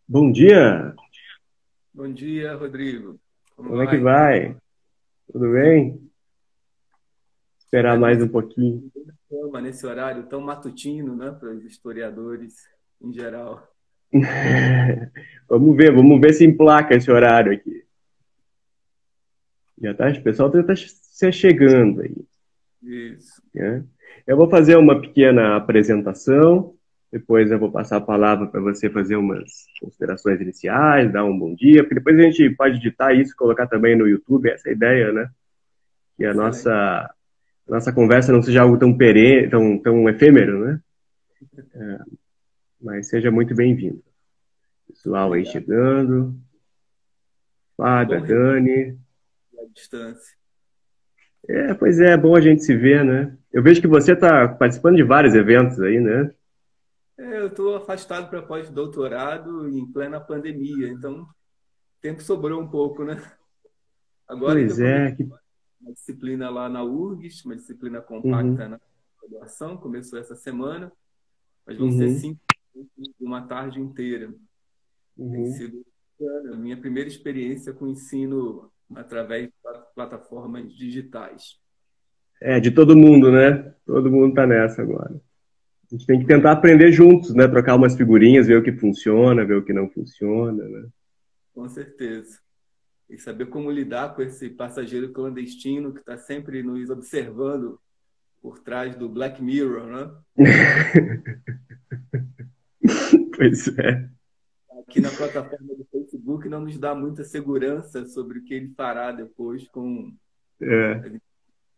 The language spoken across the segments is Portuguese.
Bom dia! Bom dia, Rodrigo. Como é que vai? Tudo bem? Esperar mais um pouquinho. Nesse horário tão matutino, né, para os historiadores em geral. Vamos ver se emplaca esse horário aqui. Já tá, o pessoal está se chegando aí. Isso. Né? Eu vou fazer uma pequena apresentação, depois eu vou passar a palavra para você fazer umas considerações iniciais, dar um bom dia, porque depois a gente pode editar isso e colocar também no YouTube, essa é a ideia, né? Que a nossa conversa não seja algo tão perene, tão efêmero, né? Mas seja muito bem-vindo. Pessoal aí chegando. Fábio, Dani. À distância. Pois é bom a gente se ver, né? Eu vejo que você está participando de vários eventos aí, né? Eu estou afastado para pós-doutorado em plena pandemia, então o tempo sobrou um pouco, né? Agora Pois é. Uma disciplina lá na URGS, uma disciplina compacta na graduação, começou essa semana, mas vão ser 5 uma tarde inteira. Tem sido a minha primeira experiência com ensino através de plataformas digitais. De todo mundo, né? Todo mundo está nessa agora. A gente tem que tentar aprender juntos, né? Trocar umas figurinhas, ver o que funciona, ver o que não funciona, né? Com certeza. E saber como lidar com esse passageiro clandestino que está sempre nos observando por trás do Black Mirror, né? Pois é. Aqui na plataforma do Facebook não nos dá muita segurança sobre o que ele fará depois com as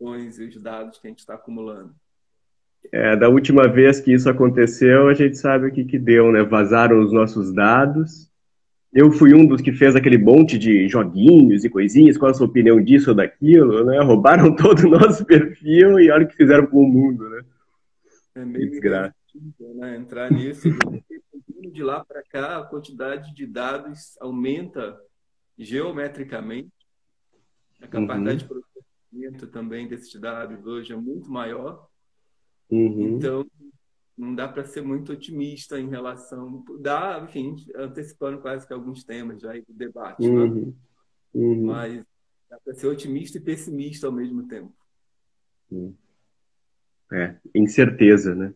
informações e os dados que a gente está acumulando. Da última vez que isso aconteceu, a gente sabe o que deu, né? Vazaram os nossos dados. Eu fui um dos que fez aquele monte de joguinhos e coisinhas. Qual a sua opinião disso ou daquilo, né? Roubaram todo o nosso perfil e olha o que fizeram com o mundo, né? É meio desgraça, né? Entrar nisso. De lá para cá, a quantidade de dados aumenta geometricamente. A capacidade de processamento também desses dados hoje é muito maior. Então, não dá para ser muito otimista em relação... enfim, antecipando quase que alguns temas já do debate, né? Mas dá para ser otimista e pessimista ao mesmo tempo. Incerteza, né?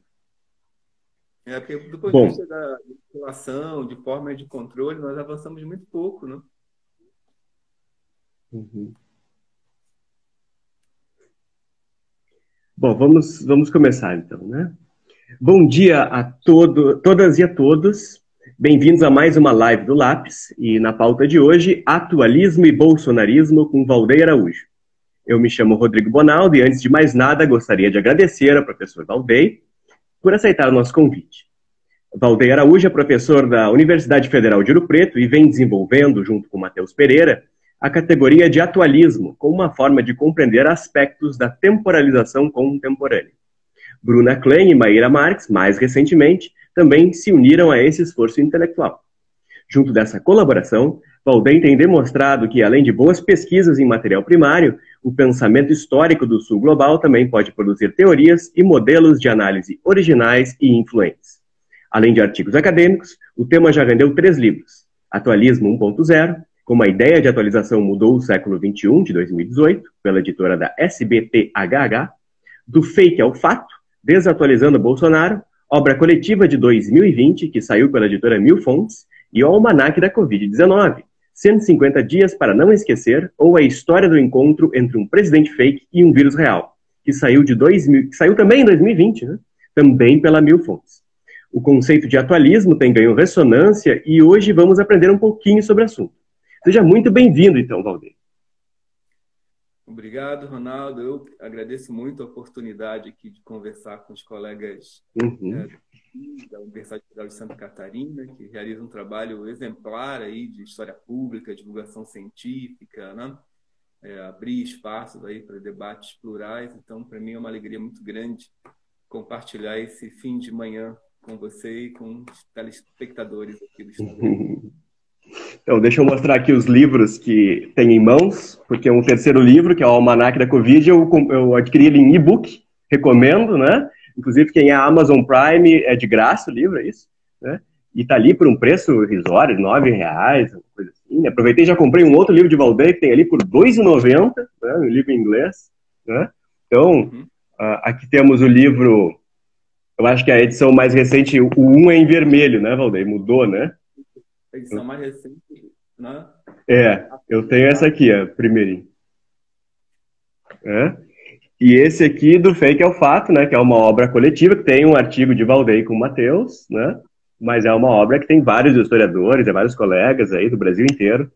Porque do ponto de vista da relação, de forma de controle, nós avançamos muito pouco, né? Bom, vamos começar então, né? Bom dia a todas e a todos. Bem-vindos a mais uma live do Lápis. E na pauta de hoje, atualismo e bolsonarismo com Valdeir Araújo. Eu me chamo Rodrigo Bonaldo e, antes de mais nada, gostaria de agradecer ao professor Valdeir por aceitar o nosso convite. Valdeir Araújo é professor da Universidade Federal de Ouro Preto e vem desenvolvendo, junto com Matheus Pereira, a categoria de atualismo, como uma forma de compreender aspectos da temporalização contemporânea. Bruna Klein e Maíra Marques, mais recentemente, também se uniram a esse esforço intelectual. Junto dessa colaboração, Valdeir tem demonstrado que, além de boas pesquisas em material primário, o pensamento histórico do Sul Global também pode produzir teorias e modelos de análise originais e influentes. Além de artigos acadêmicos, o tema já rendeu 3 livros: Atualismo 1.0, Como a Ideia de Atualização Mudou o Século XXI, de 2018, pela editora da SBPHH, Do Fake ao Fato, Desatualizando Bolsonaro, obra coletiva de 2020, que saiu pela editora Mil Fontes, e o Almanaque da Covid-19, 150 dias para não esquecer, ou a história do encontro entre um presidente fake e um vírus real, que saiu também em 2020, né? Também pela Mil Fontes. O conceito de atualismo tem ganho ressonância e hoje vamos aprender um pouquinho sobre o assunto. Seja muito bem-vindo, então, Valdeir. Obrigado, Ronaldo. Eu agradeço muito a oportunidade aqui de conversar com os colegas da Universidade Federal de Santa Catarina, que realizam um trabalho exemplar aí de história pública, divulgação científica, né? Abrir espaços aí para debates plurais. Então, para mim é uma alegria muito grande compartilhar esse fim de manhã com você e com os telespectadores aqui do Instagram. Então, deixa eu mostrar aqui os livros que tem em mãos, porque é um terceiro livro, que é o Almanaque da Covid, eu adquiri ele em e-book, recomendo, né? Inclusive, quem é Amazon Prime é de graça o livro, é isso? Né? E tá ali por um preço irrisório, de R$ 9, uma coisa assim. Né? Aproveitei e já comprei um outro livro de Valdeir que tem ali por R$ 2,90, né? Um livro em inglês. Né? Então, aqui temos o livro, eu acho que a edição mais recente, o 1 é em vermelho, né, Valdeir? Mudou, né? A edição mais recente, né? Eu tenho essa aqui, a primeirinha. E esse aqui do Fake é o Fato, né, que é uma obra coletiva, que tem um artigo de Valdeir com o Matheus, né, mas é uma obra que tem vários historiadores, vários colegas aí do Brasil inteiro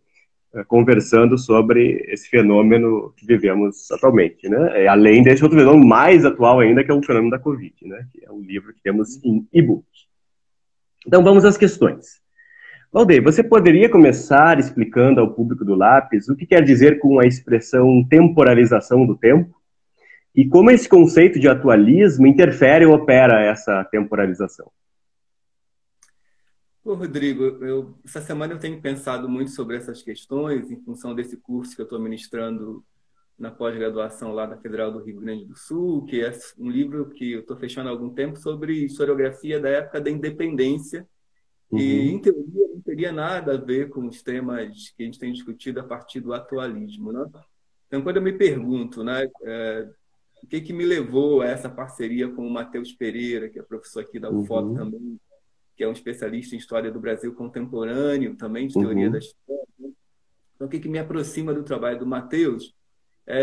conversando sobre esse fenômeno que vivemos atualmente, né, além desse outro fenômeno mais atual ainda, que é o fenômeno da Covid, né, que é um livro que temos em e-book. Então vamos às questões. Valdeir, você poderia começar explicando ao público do Lápis o que quer dizer com a expressão temporalização do tempo? E como esse conceito de atualismo interfere ou opera essa temporalização? Ô, Rodrigo, essa semana eu tenho pensado muito sobre essas questões em função desse curso que eu estou ministrando na pós-graduação lá da Federal do Rio Grande do Sul, que é um livro que eu estou fechando há algum tempo sobre historiografia da época da independência. E, em teoria, não teria nada a ver com os temas que a gente tem discutido a partir do atualismo. Né? Então, quando eu me pergunto, né, o que me levou a essa parceria com o Matheus Pereira, que é professor aqui da UFOP também, que é um especialista em história do Brasil contemporâneo, também de teoria da história. Então, o que me aproxima do trabalho do Matheus?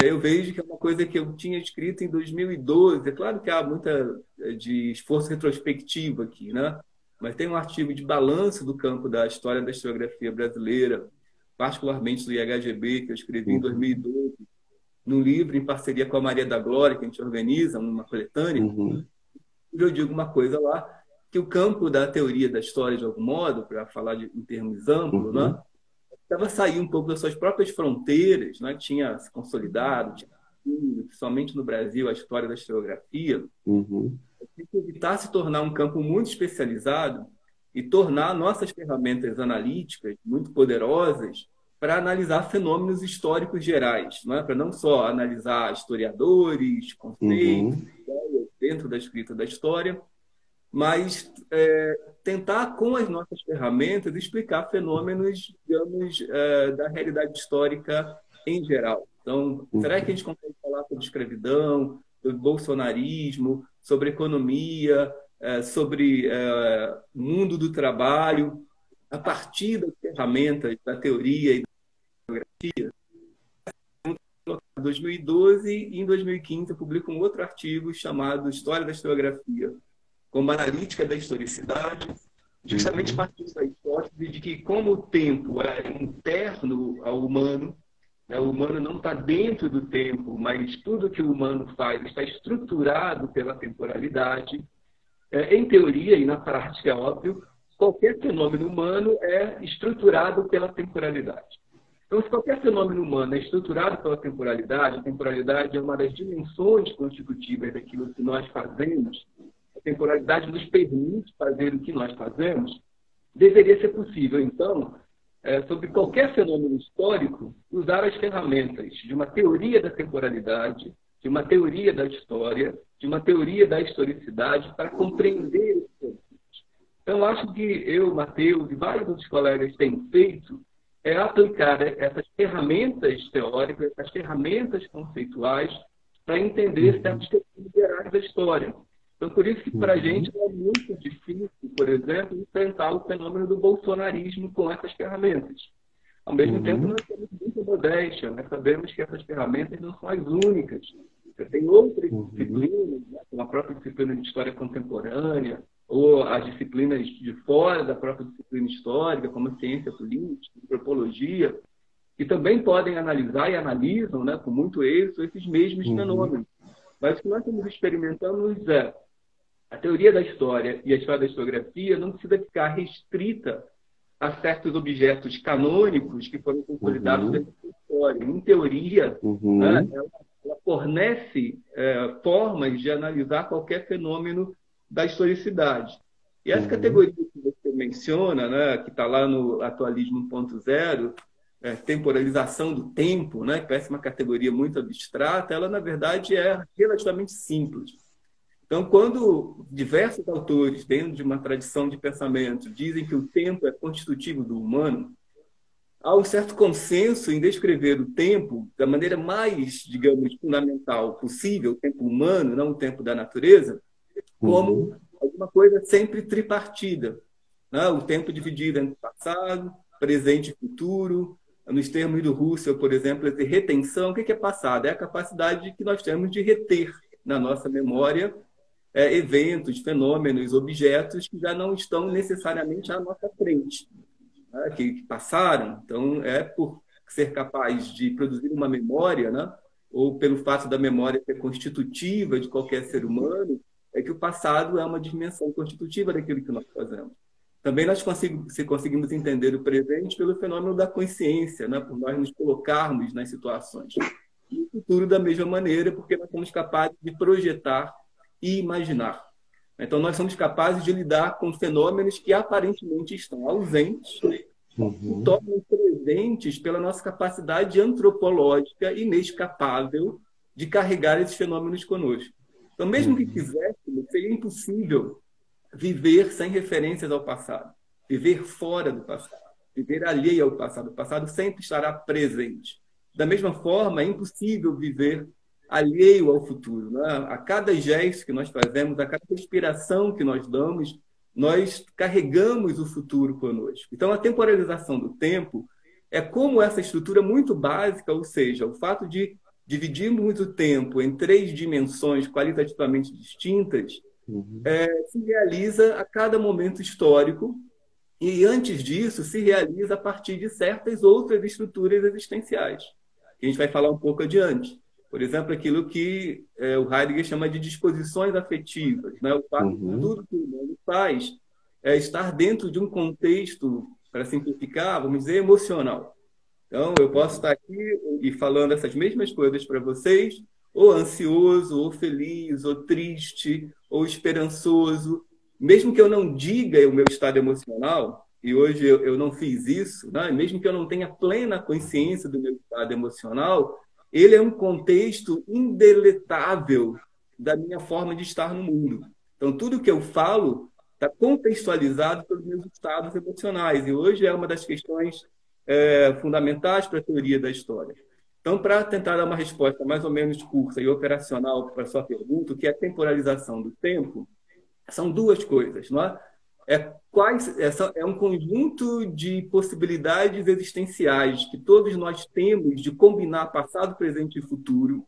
Eu vejo que é uma coisa que eu tinha escrito em 2012. É claro que há muita de esforço retrospectivo aqui, né? Mas tem um artigo de balanço do campo da história da historiografia brasileira, particularmente do IHGB, que eu escrevi em 2012, num livro em parceria com a Maria da Glória, que a gente organiza, uma coletânea. Eu digo uma coisa lá, que o campo da teoria da história, de algum modo, para falar em termos amplos, né, estava a sair um pouco das suas próprias fronteiras, né, tinha se consolidado, somente no Brasil, a história da historiografia. Tem que evitar se tornar um campo muito especializado e tornar nossas ferramentas analíticas muito poderosas para analisar fenômenos históricos gerais, não é? Para não só analisar historiadores, conceitos, ideias dentro da escrita da história, mas tentar, com as nossas ferramentas, explicar fenômenos, digamos, da realidade histórica em geral. Então, será que a gente consegue falar sobre escravidão, sobre bolsonarismo, sobre economia, sobre o mundo do trabalho, a partir das ferramentas da teoria e da historiografia? Em 2012 e em 2015 eu publico um outro artigo chamado História da Historiografia, como analítica da historicidade, justamente partindo da hipótese de que, como o tempo é interno ao humano, o humano não está dentro do tempo, mas tudo que o humano faz está estruturado pela temporalidade. Em teoria e na prática, é óbvio, qualquer fenômeno humano é estruturado pela temporalidade. Então, se qualquer fenômeno humano é estruturado pela temporalidade, a temporalidade é uma das dimensões constitutivas daquilo que nós fazemos, a temporalidade nos permite fazer o que nós fazemos, deveria ser possível, então, sobre qualquer fenômeno histórico, usar as ferramentas de uma teoria da temporalidade, de uma teoria da história, de uma teoria da historicidade para compreender esses fenômenos. Então, acho que eu, Matheus e vários outros colegas têm feito é aplicar essas ferramentas teóricas, essas ferramentas conceituais para entender certas questões gerais da história. Então, por isso que para a gente é muito difícil, por exemplo, enfrentar o fenômeno do bolsonarismo com essas ferramentas. Ao mesmo tempo, nós temos muita modéstia, nós sabemos que essas ferramentas não são as únicas. Tem outras disciplinas, né, como a própria disciplina de história contemporânea, ou as disciplinas de fora da própria disciplina histórica, como a ciência política, antropologia, que também podem analisar e analisam, né, com muito êxito esses mesmos fenômenos. Mas o que nós estamos experimentando é a teoria da história e a história da historiografia não precisa ficar restrita a certos objetos canônicos que foram consolidados dentro da história. Em teoria, né, ela fornece formas de analisar qualquer fenômeno da historicidade. E essa categoria que você menciona, né, que está lá no Atualismo 1.0, temporalização do tempo, né, que parece uma categoria muito abstrata, ela, na verdade, é relativamente simples. Então, quando diversos autores, dentro de uma tradição de pensamento, dizem que o tempo é constitutivo do humano, há um certo consenso em descrever o tempo da maneira mais, digamos, fundamental possível, o tempo humano, não o tempo da natureza, como alguma coisa sempre tripartida, né? O tempo dividido entre passado, presente e futuro. Nos termos do Russell, por exemplo, essa retenção. O que é passado? É a capacidade que nós temos de reter na nossa memória eventos, fenômenos, objetos que já não estão necessariamente à nossa frente, né? Que passaram. Então, é por ser capaz de produzir uma memória, né? Ou pelo fato da memória ser constitutiva de qualquer ser humano, é que o passado é uma dimensão constitutiva daquilo que nós fazemos. Também nós conseguimos entender o presente pelo fenômeno da consciência, né? Por nós nos colocarmos nas situações. E o futuro da mesma maneira, porque nós somos capazes de projetar e imaginar. Então, nós somos capazes de lidar com fenômenos que aparentemente estão ausentes, e tornam presentes pela nossa capacidade antropológica inescapável de carregar esses fenômenos conosco. Então, mesmo que quiséssemos, seria impossível viver sem referências ao passado, viver fora do passado, viver alheio ao passado. O passado sempre estará presente. Da mesma forma, é impossível viver alheio ao futuro, né? A cada gesto que nós fazemos, a cada respiração que nós damos, nós carregamos o futuro conosco. Então, a temporalização do tempo é como essa estrutura muito básica, ou seja, o fato de dividirmos o tempo em 3 dimensões qualitativamente distintas, se realiza a cada momento histórico e, antes disso, se realiza a partir de certas outras estruturas existenciais, que a gente vai falar um pouco adiante. Por exemplo, aquilo que o Heidegger chama de disposições afetivas, né? O fato de tudo que o humano faz é estar dentro de um contexto, para simplificar, vamos dizer, emocional. Então, eu posso estar aqui e falando essas mesmas coisas para vocês, ou ansioso, ou feliz, ou triste, ou esperançoso. Mesmo que eu não diga o meu estado emocional, e hoje eu não fiz isso, né? Mesmo que eu não tenha plena consciência do meu estado emocional, ele é um contexto indeletável da minha forma de estar no mundo. Então, tudo que eu falo está contextualizado pelos meus estados emocionais. E hoje é uma das questões fundamentais para a teoria da história. Então, para tentar dar uma resposta mais ou menos curta e operacional para a sua pergunta, o que é a temporalização do tempo, são 2 coisas, não é? É um conjunto de possibilidades existenciais que todos nós temos de combinar passado, presente e futuro.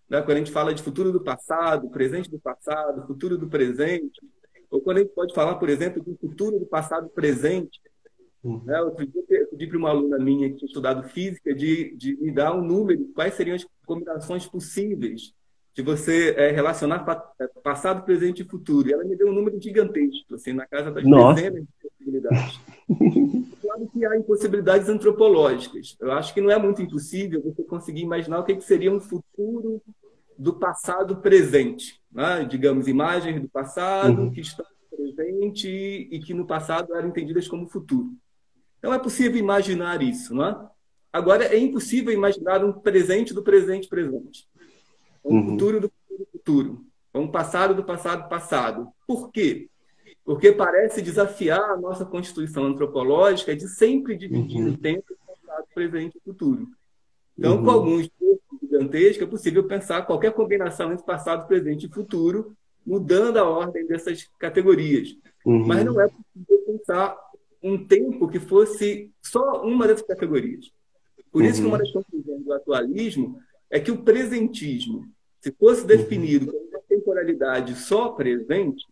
Né? Quando a gente fala de futuro do passado, presente do passado, futuro do presente, ou quando a gente pode falar, por exemplo, de futuro do passado presente. Né? Outro dia eu pedi para uma aluna minha que tinha estudado física de me dar um número, quais seriam as combinações possíveis de você relacionar passado, presente e futuro. E ela me deu um número gigantesco, assim, na casa das dezenas de possibilidades. Claro que há impossibilidades antropológicas. Eu acho que não é muito impossível você conseguir imaginar o que seria um futuro do passado presente. Né? Digamos, imagens do passado que estão presente e que no passado eram entendidas como futuro. Então é possível imaginar isso. Não é? Agora, é impossível imaginar um presente do presente presente. Um futuro do futuro. Um passado do passado passado. Por quê? Porque parece desafiar a nossa constituição antropológica de sempre dividir o tempo em passado, presente e futuro. Então, com alguns textos gigantescos, é possível pensar qualquer combinação entre passado, presente e futuro, mudando a ordem dessas categorias. Mas não é possível pensar um tempo que fosse só uma dessas categorias. Por isso que uma das conclusões do atualismo é que o presentismo, se fosse definido como uma temporalidade só presente,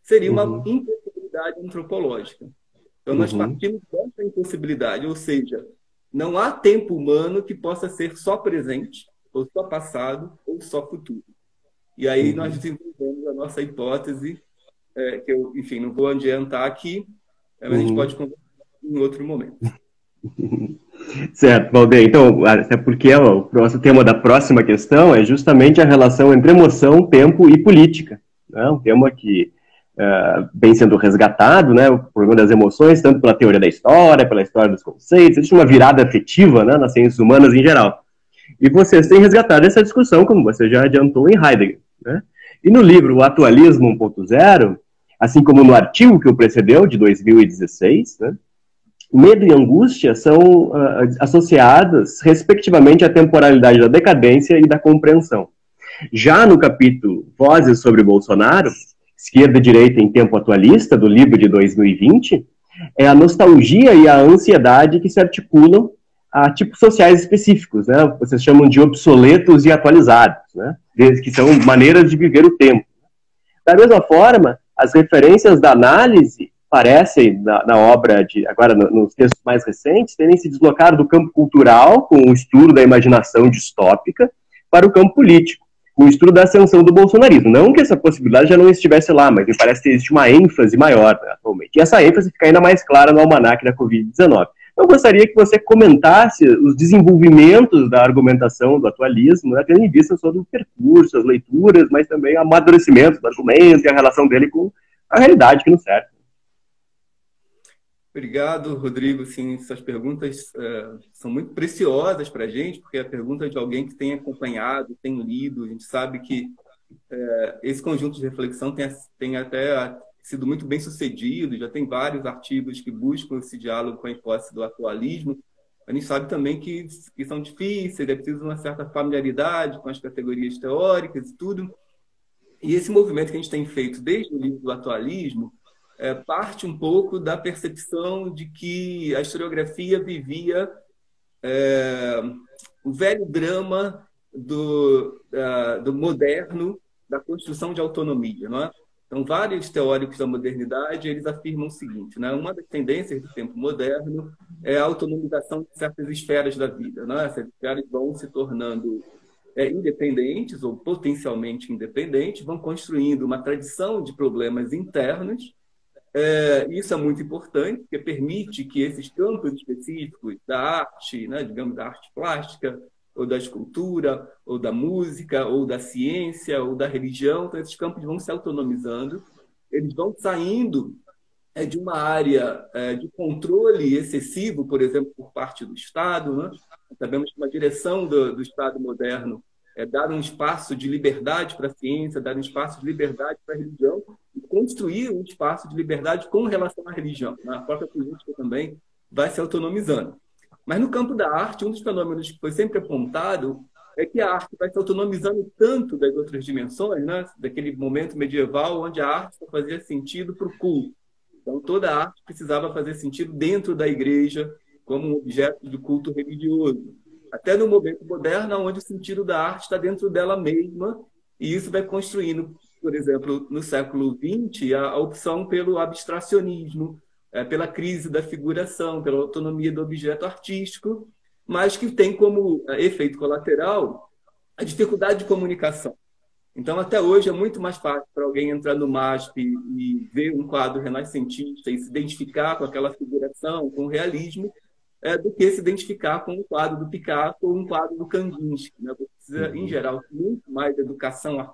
seria uma impossibilidade antropológica. Então, nós partimos dessa impossibilidade, ou seja, não há tempo humano que possa ser só presente, ou só passado, ou só futuro. E aí nós desenvolvemos a nossa hipótese, que eu, enfim, não vou adiantar aqui, mas a gente pode conversar em outro momento. Certo, Valdeir. Então, até porque o nosso tema da próxima questão é justamente a relação entre emoção, tempo e política. Né? Um tema que vem sendo resgatado, né, o problema das emoções, tanto pela teoria da história, pela história dos conceitos, existe uma virada afetiva, né, nas ciências humanas em geral. E vocês têm resgatado essa discussão, como você já adiantou, em Heidegger. Né? E no livro O Atualismo 1.0, assim como no artigo que o precedeu, de 2016, né, medo e angústia são associadas, respectivamente, à temporalidade da decadência e da compreensão. Já no capítulo Vozes sobre Bolsonaro, Esquerda e Direita em Tempo Atualista, do livro de 2020, é a nostalgia e a ansiedade que se articulam a tipos sociais específicos, né? Vocês chamam de obsoletos e atualizados, né? Que são maneiras de viver o tempo. Da mesma forma, as referências da análise parecem, na obra, agora nos textos mais recentes, terem se deslocado do campo cultural, com o estudo da imaginação distópica, para o campo político, com o estudo da ascensão do bolsonarismo. Não que essa possibilidade já não estivesse lá, mas me parece que existe uma ênfase maior, né, atualmente. E essa ênfase fica ainda mais clara no almanaque da Covid-19. Eu gostaria que você comentasse os desenvolvimentos da argumentação do atualismo, né, tendo em vista sobre o percurso, as leituras, mas também o amadurecimento do argumento e a relação dele com a realidade que nos serve. Obrigado, Rodrigo. Sim, essas perguntas são muito preciosas para a gente, porque é a pergunta de alguém que tem acompanhado, tem lido. A gente sabe que esse conjunto de reflexão tem até sido muito bem sucedido, já tem vários artigos que buscam esse diálogo com a hipótese do atualismo. A gente sabe também que são difíceis, é preciso uma certa familiaridade com as categorias teóricas e tudo. E esse movimento que a gente tem feito desde o livro do atualismo parte um pouco da percepção de que a historiografia vivia o velho drama do moderno, da construção de autonomia, não é? Então, vários teóricos da modernidade eles afirmam o seguinte, né? Uma das tendências do tempo moderno é a autonomização de certas esferas da vida, não é? Essas esferas vão se tornando independentes ou potencialmente independentes, vão construindo uma tradição de problemas internos. Isso é muito importante, porque permite que esses campos específicos da arte, né, digamos, da arte plástica, ou da escultura, ou da música, ou da ciência, ou da religião, então esses campos vão se autonomizando, eles vão saindo de uma área de controle excessivo, por exemplo, por parte do Estado, né? Sabemos que uma direção do Estado moderno é dar um espaço de liberdade para a ciência, dar um espaço de liberdade para a religião, e construir um espaço de liberdade com relação à religião. A própria política também vai se autonomizando. Mas no campo da arte, um dos fenômenos que foi sempre apontado é que a arte vai se autonomizando tanto das outras dimensões, né? Daquele momento medieval onde a arte só fazia sentido para o culto. Então, toda a arte precisava fazer sentido dentro da igreja, como um objeto de culto religioso. Até no momento moderno, onde o sentido da arte está dentro dela mesma, e isso vai construindo, por exemplo, no século XX, a opção pelo abstracionismo, pela crise da figuração, pela autonomia do objeto artístico, mas que tem como efeito colateral a dificuldade de comunicação. Então, até hoje, é muito mais fácil para alguém entrar no MASP e ver um quadro renascentista e se identificar com aquela figuração, com o realismo, do que se identificar com um quadro do Picasso ou um quadro do Kandinsky, né? Precisa, em geral, muito mais de educação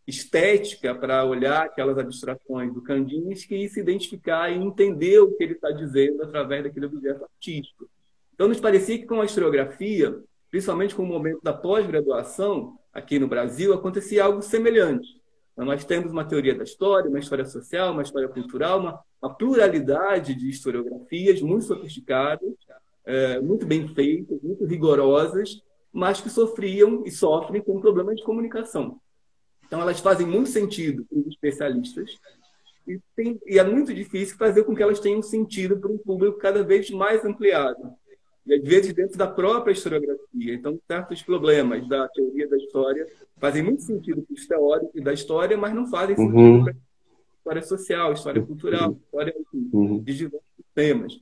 estética para olhar aquelas abstrações do Kandinsky e se identificar e entender o que ele está dizendo através daquele objeto artístico. Então, nos parecia que com a historiografia, principalmente com o momento da pós-graduação, aqui no Brasil, acontecia algo semelhante. Então, nós temos uma teoria da história, uma história social, uma história cultural, uma pluralidade de historiografias muito sofisticadas, muito bem feitas, muito rigorosas, mas que sofriam e sofrem com problemas de comunicação. Então, elas fazem muito sentido para os especialistas e é muito difícil fazer com que elas tenham sentido para um público cada vez mais ampliado. E, às vezes, dentro da própria historiografia. Então, certos problemas da teoria da história fazem muito sentido para os teóricos da história, mas não fazem sentido para a história social, história cultural, história de diversos temas.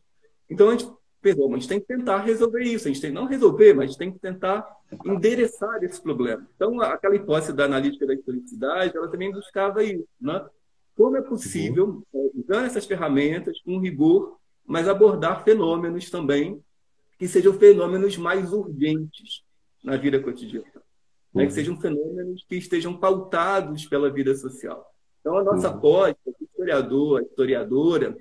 Então, a gente tem que tentar resolver isso. A gente tem não resolver, mas tem que tentar endereçar esse problema. Então, aquela hipótese da analítica da historicidade, ela também buscava isso, né? Como é possível, usando essas ferramentas com rigor, mas abordar fenômenos também que sejam fenômenos mais urgentes na vida cotidiana, né? Que sejam fenômenos que estejam pautados pela vida social. Então, a nossa aposta, o historiador, a historiadora,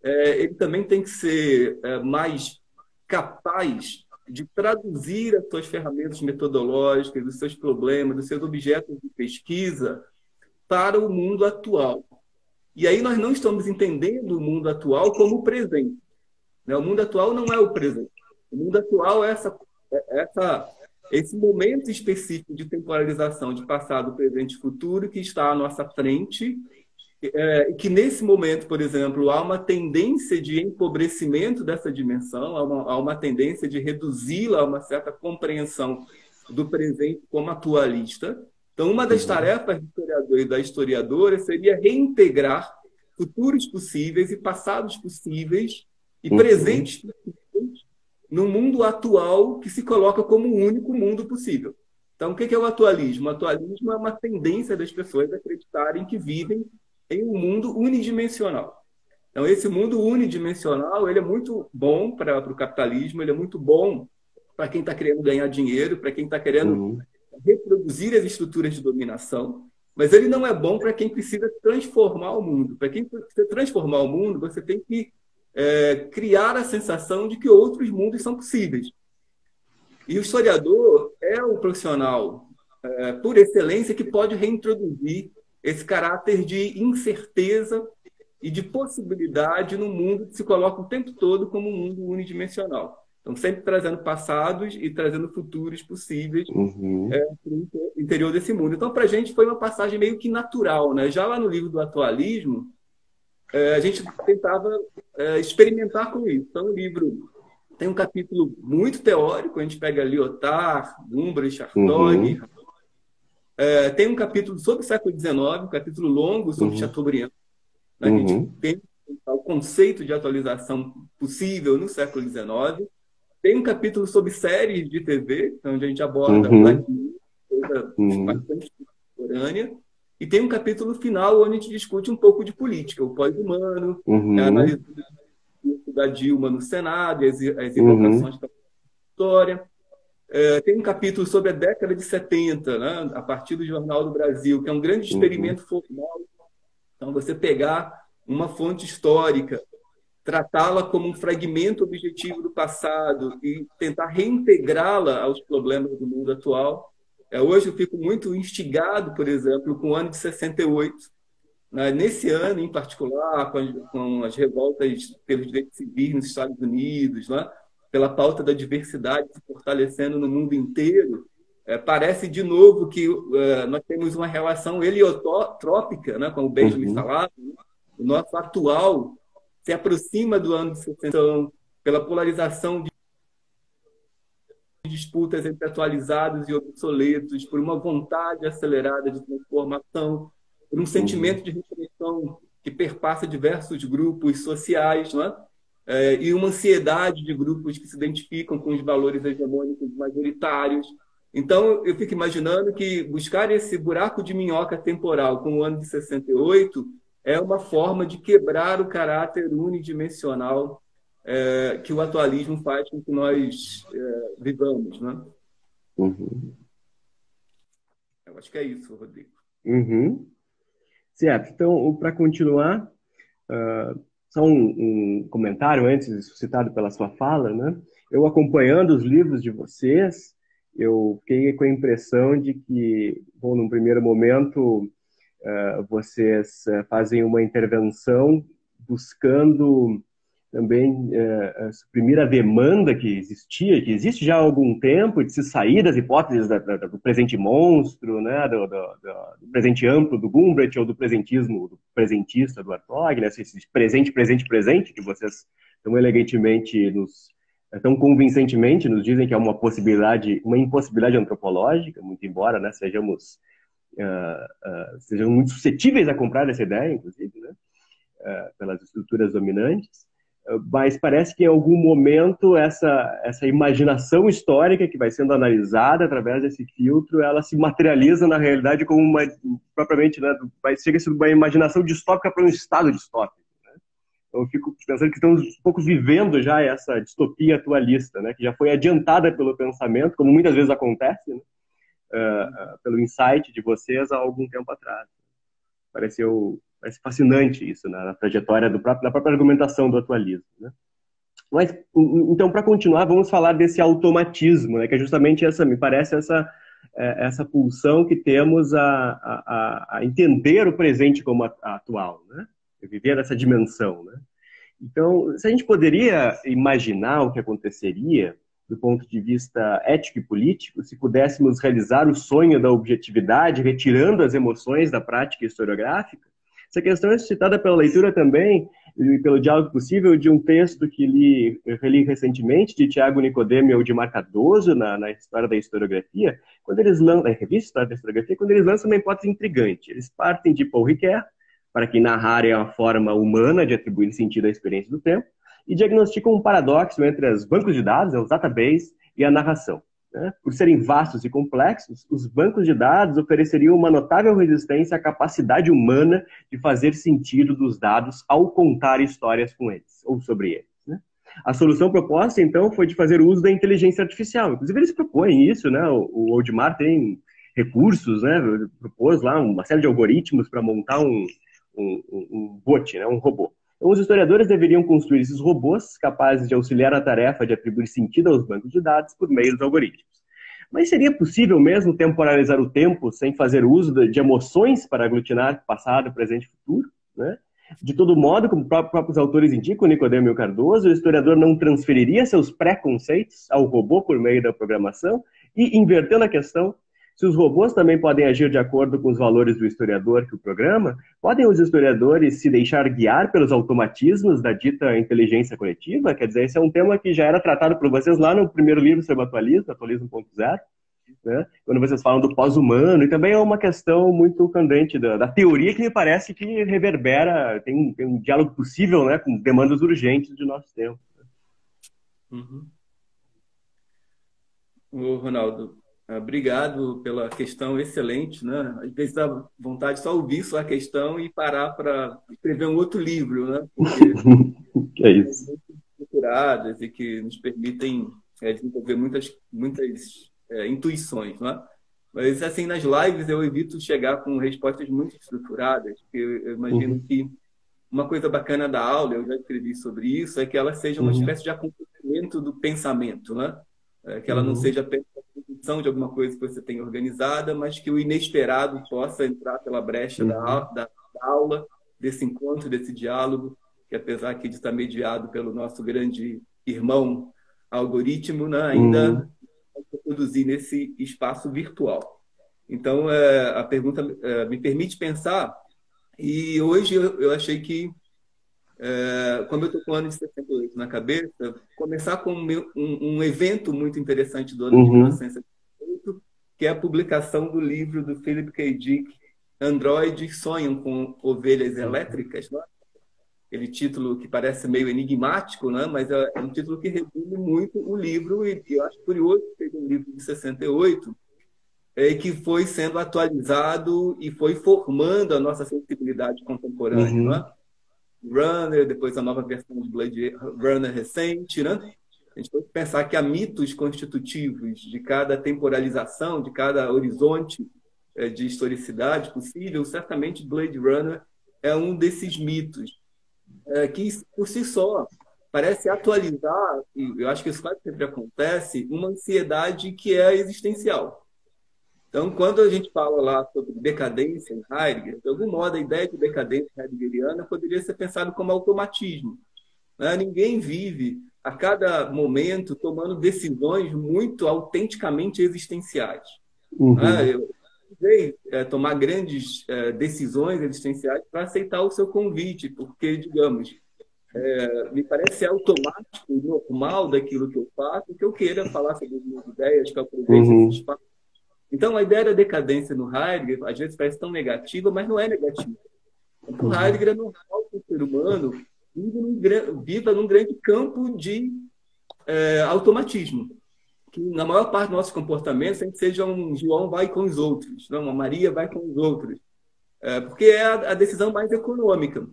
ele também tem que ser mais capaz de traduzir as suas ferramentas metodológicas, os seus problemas, os seus objetos de pesquisa para o mundo atual. E aí nós não estamos entendendo o mundo atual como o presente, né? O mundo atual não é o presente. O mundo atual é esse momento específico de temporalização de passado, presente e futuro que está à nossa frente, e que nesse momento, por exemplo, há uma tendência de empobrecimento dessa dimensão, há uma tendência de reduzi-la a uma certa compreensão do presente como atualista. Então, uma das tarefas do historiador e da historiadora seria reintegrar futuros possíveis e passados possíveis e presentes possíveis no mundo atual que se coloca como o único mundo possível. Então, o que é o atualismo? O atualismo é uma tendência das pessoas a acreditarem que vivem em um mundo unidimensional. Então, esse mundo unidimensional ele é muito bom para o capitalismo, ele é muito bom para quem está querendo ganhar dinheiro, para quem está querendo reproduzir as estruturas de dominação, mas ele não é bom para quem precisa transformar o mundo. Para quem precisa transformar o mundo, você tem que criar a sensação de que outros mundos são possíveis. E o historiador é o profissional, por excelência, que pode reintroduzir esse caráter de incerteza e de possibilidade no mundo que se coloca o tempo todo como um mundo unidimensional. Então, sempre trazendo passados e trazendo futuros possíveis para o interior desse mundo. Então, para a gente foi uma passagem meio que natural, né? Já lá no livro do atualismo, a gente tentava experimentar com isso. Então, o livro tem um capítulo muito teórico, a gente pega Lyotard, Gumbrich, Hartog. Tem um capítulo sobre o século XIX, um capítulo longo sobre Chateaubriand. A gente tem o conceito de atualização possível no século XIX. Tem um capítulo sobre séries de TV, onde a gente aborda coisa bastante contemporânea. E tem um capítulo final onde a gente discute um pouco de política, o pós-humano, a análise da Dilma no Senado, as evocações da história. Tem um capítulo sobre a década de 70, né, a partir do Jornal do Brasil, que é um grande experimento formal. Então, você pegar uma fonte histórica, tratá-la como um fragmento objetivo do passado e tentar reintegrá-la aos problemas do mundo atual. Hoje eu fico muito instigado, por exemplo, com o ano de 68. Nesse ano, em particular, com as revoltas pelos direitos civis nos Estados Unidos, né, pela pauta da diversidade se fortalecendo no mundo inteiro, parece de novo que nós temos uma relação heliotrópica, né, como o Benjamin falava, né? O nosso atual se aproxima do ano de 60 pela polarização de disputas entre atualizados e obsoletos, por uma vontade acelerada de transformação, por um sentimento de repressão que perpassa diversos grupos sociais, não é? E uma ansiedade de grupos que se identificam com os valores hegemônicos majoritários. Então, eu fico imaginando que buscar esse buraco de minhoca temporal com o ano de 68 é uma forma de quebrar o caráter unidimensional que o atualismo faz com que nós vivamos, né? Eu acho que é isso, Rodrigo. Certo. Então, para continuar, só um comentário antes, citado pela sua fala, né? Eu acompanhando os livros de vocês, eu fiquei com a impressão de que, bom, num primeiro momento, vocês fazem uma intervenção buscando também suprimir a demanda que existia, que existe já há algum tempo, de se sair das hipóteses do presente monstro, né, do presente amplo do Gumbrich, ou do presentismo do presentista do Hartog, né, esse presente, presente, presente, que vocês tão elegantemente, tão convincentemente nos dizem que é uma possibilidade, uma impossibilidade antropológica, muito embora, né, sejamos muito suscetíveis a comprar essa ideia, inclusive, né, pelas estruturas dominantes. Mas parece que em algum momento essa imaginação histórica que vai sendo analisada através desse filtro, ela se materializa na realidade como propriamente, né, chega a ser uma imaginação distópica para um estado distópico, né? Então eu fico pensando que estamos um pouco vivendo já essa distopia atualista, né, que já foi adiantada pelo pensamento, como muitas vezes acontece, né, pelo insight de vocês há algum tempo atrás. Parece fascinante isso, né, na trajetória da própria argumentação do atualismo, né? Mas, então, para continuar, vamos falar desse automatismo, né, que é justamente me parece essa pulsão que temos a entender o presente como atual, né? Viver essa dimensão, né? Então, se a gente poderia imaginar o que aconteceria do ponto de vista ético e político, se pudéssemos realizar o sonho da objetividade, retirando as emoções da prática historiográfica, essa questão é suscitada pela leitura também, e pelo diálogo possível, de um texto que reli recentemente, de Tiago Nicodemo e Eudimar Cardoso, na História da Historiografia, quando eles lançam, na revista História da Historiografia, quando eles lançam uma hipótese intrigante. Eles partem de Paul Ricoeur, para que narrar é uma forma humana de atribuir sentido à experiência do tempo, e diagnosticam um paradoxo entre os bancos de dados, os databases, e a narração. Né? Por serem vastos e complexos, os bancos de dados ofereceriam uma notável resistência à capacidade humana de fazer sentido dos dados ao contar histórias com eles, ou sobre eles. Né? A solução proposta, então, foi de fazer uso da inteligência artificial. Inclusive, eles propõem isso, né? O Eudimar tem recursos, né? Propôs lá uma série de algoritmos para montar um bot, né? Um robô. Então, os historiadores deveriam construir esses robôs capazes de auxiliar a tarefa de atribuir sentido aos bancos de dados por meio dos algoritmos. Mas seria possível mesmo temporalizar o tempo sem fazer uso de emoções para aglutinar passado, presente e futuro? Né? De todo modo, como próprios autores indicam, Nicodemo e o Cardoso, o historiador não transferiria seus preconceitos ao robô por meio da programação e, invertendo a questão, se os robôs também podem agir de acordo com os valores do historiador que o programa, podem os historiadores se deixar guiar pelos automatismos da dita inteligência coletiva? Quer dizer, esse é um tema que já era tratado por vocês lá no primeiro livro sobre atualismo 1.0, né? Quando vocês falam do pós-humano, e também é uma questão muito candente da teoria que me parece que reverbera, tem um diálogo possível, né, com demandas urgentes de nosso tempo. Uhum. Ô, Ronaldo, obrigado pela questão excelente, né? Às vezes dá vontade de só ouvir sua questão e parar para escrever um outro livro, né? Porque é isso. São muito estruturadas e que nos permitem desenvolver muitas intuições, né? Mas, assim, nas lives eu evito chegar com respostas muito estruturadas, porque eu imagino que uma coisa bacana da aula, eu já escrevi sobre isso, é que ela seja uma espécie de acompanhamento do pensamento, né? Que ela não seja apenas de alguma coisa que você tem organizada, mas que o inesperado possa entrar pela brecha da aula, desse encontro, desse diálogo, que apesar aqui de estar mediado pelo nosso grande irmão algoritmo, né, ainda vai produzir nesse espaço virtual. Então, a pergunta me permite pensar, e hoje eu achei que, como eu estou com o ano de 68 na cabeça, começar com um evento muito interessante do ano de 1968, que é a publicação do livro do Philip K. Dick, Androides Sonham com Ovelhas Elétricas, né? Aquele título que parece meio enigmático, né? Mas é um título que resume muito o livro, e eu acho curioso que seja um livro de 68, que foi sendo atualizado e foi formando a nossa sensibilidade contemporânea, não é? Runner, depois a nova versão de Blade Runner recente, né? A gente pode pensar que há mitos constitutivos de cada temporalização, de cada horizonte de historicidade possível. Certamente Blade Runner é um desses mitos, que por si só parece atualizar, e eu acho que isso quase sempre acontece, uma ansiedade que é existencial. Então, quando a gente fala lá sobre decadência em Heidegger, de algum modo a ideia de decadência heideggeriana poderia ser pensada como automatismo, né? Ninguém vive a cada momento tomando decisões muito autenticamente existenciais. Eu precisei tomar grandes decisões existenciais para aceitar o seu convite, porque, digamos, me parece automático e normal daquilo que eu faço, que eu queira falar sobre as minhas ideias, que eu aproveite esse espaço. Então, a ideia da decadência no Heidegger, às vezes parece tão negativa, mas não é negativa. O Heidegger é normal que o ser humano viva num grande campo de automatismo. Que na maior parte dos nossos comportamentos, a gente seja um João vai com os outros, não, uma Maria vai com os outros. Porque é a decisão mais econômica.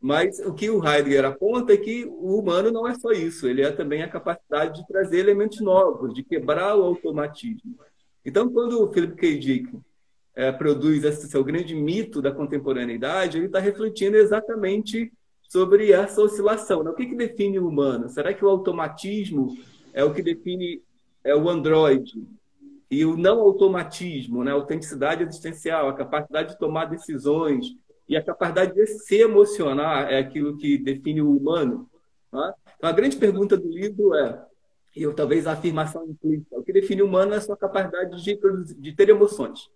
Mas o que o Heidegger aponta é que o humano não é só isso, ele é também a capacidade de trazer elementos novos, de quebrar o automatismo. Então, quando o Philip K. Dick produz esse seu grande mito da contemporaneidade, ele está refletindo exatamente sobre essa oscilação. O que define o humano? Será que o automatismo é o que define o androide, e o não automatismo, né? A autenticidade existencial, a capacidade de tomar decisões e a capacidade de se emocionar é aquilo que define o humano. Né? Então, a grande pergunta do livro é, e eu, talvez a afirmação implícita, o que define o humano é a sua capacidade de ter emoções,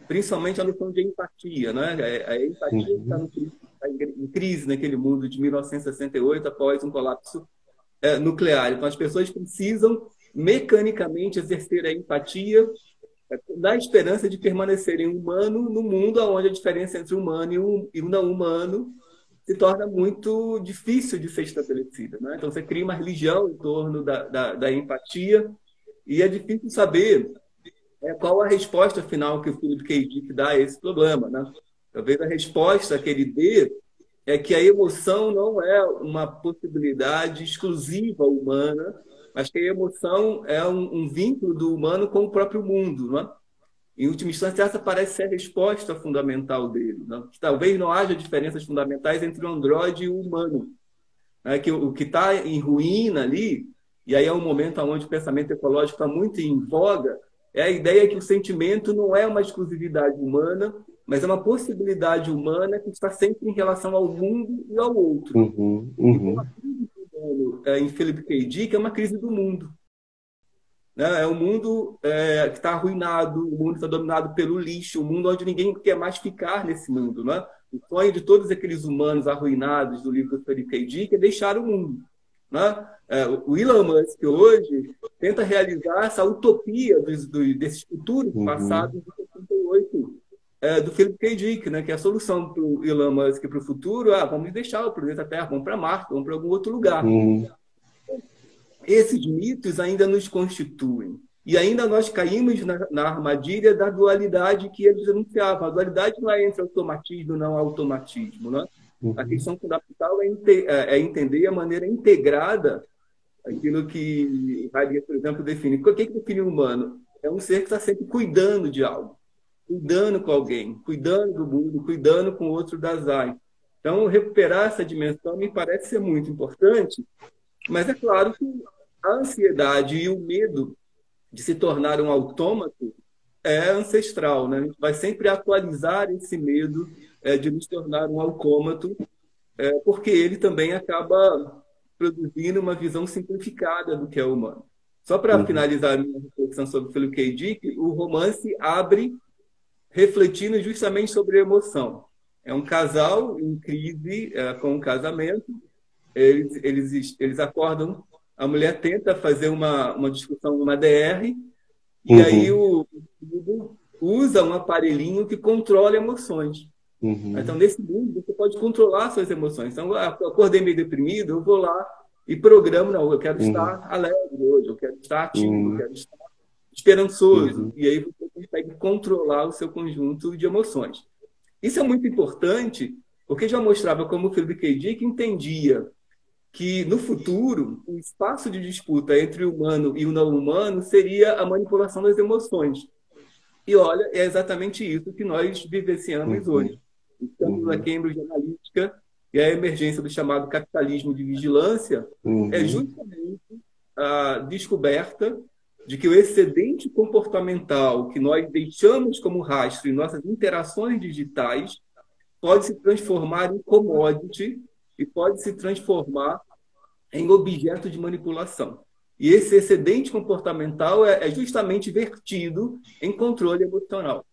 principalmente a noção de empatia. Né? A empatia está em crise naquele mundo de 1968, após um colapso nuclear. Então, as pessoas precisam mecanicamente exercer a empatia na esperança de permanecerem humano no mundo onde a diferença entre o humano e o não humano se torna muito difícil de ser estabelecida. Né? Então, você cria uma religião em torno da empatia e é difícil saber qual a resposta final que o Philip K. Dick dá a esse problema. Né? Talvez a resposta que ele dê é que a emoção não é uma possibilidade exclusiva humana, mas que a emoção é um vínculo do humano com o próprio mundo. Né? Em última instância, essa parece ser a resposta fundamental dele. Né? Que talvez não haja diferenças fundamentais entre o androide e o humano. Né? Que o que está em ruína ali, e aí é um momento onde o pensamento ecológico está muito em voga, é a ideia que o sentimento não é uma exclusividade humana, mas é uma possibilidade humana que está sempre em relação ao mundo e ao outro. Então, a crise do humano, em Philip K. Dick, é uma crise do mundo. É um mundo que está arruinado, o mundo está dominado pelo lixo, um mundo onde ninguém quer mais ficar nesse mundo. Né? O sonho de todos aqueles humanos arruinados do livro do Philip K. Dick é deixar o mundo. Né? O Elon Musk hoje tenta realizar essa utopia desses futuros passados de 68 do Philip K. Dick, né? Que é a solução para o Elon Musk para o futuro. Vamos deixar o planeta Terra, vamos para Marte, vamos para algum outro lugar. Esses mitos ainda nos constituem. E ainda nós caímos na armadilha da dualidade que eles anunciavam. A dualidade não é entre automatismo e não automatismo. Né? A questão fundamental é entender a maneira integrada aquilo que Heidegger, por exemplo, define. O que define o humano? É um ser que está sempre cuidando de algo, cuidando com alguém, cuidando do mundo, cuidando com o outro Dasein. Então, recuperar essa dimensão me parece ser muito importante, mas é claro que a ansiedade e o medo de se tornar um autômato é ancestral. Né? A gente vai sempre atualizar esse medo de nos tornar um autômato, porque ele também acaba produzindo uma visão simplificada do que é humano. Só para finalizar a minha reflexão sobre o Philip K. Dick, o romance abre refletindo justamente sobre a emoção. É um casal em crise com o casamento, eles acordam, a mulher tenta fazer uma discussão numa DR, e aí o marido usa um aparelhinho que controla emoções. Então, nesse mundo, você pode controlar suas emoções. Então, eu acordei meio deprimido, eu vou lá e programo, não, eu quero estar alegre hoje, eu quero estar ativo, eu quero estar esperançoso. E aí você consegue controlar o seu conjunto de emoções. Isso é muito importante, porque já mostrava como o Philip K. Dick entendia que, no futuro, o espaço de disputa entre o humano e o não humano seria a manipulação das emoções. E, olha, é exatamente isso que nós vivenciamos hoje. Estamos na Cambridge Analytica e a emergência do chamado capitalismo de vigilância é justamente a descoberta de que o excedente comportamental que nós deixamos como rastro em nossas interações digitais pode se transformar em commodity e pode se transformar em objeto de manipulação. E esse excedente comportamental é justamente vertido em controle emocional.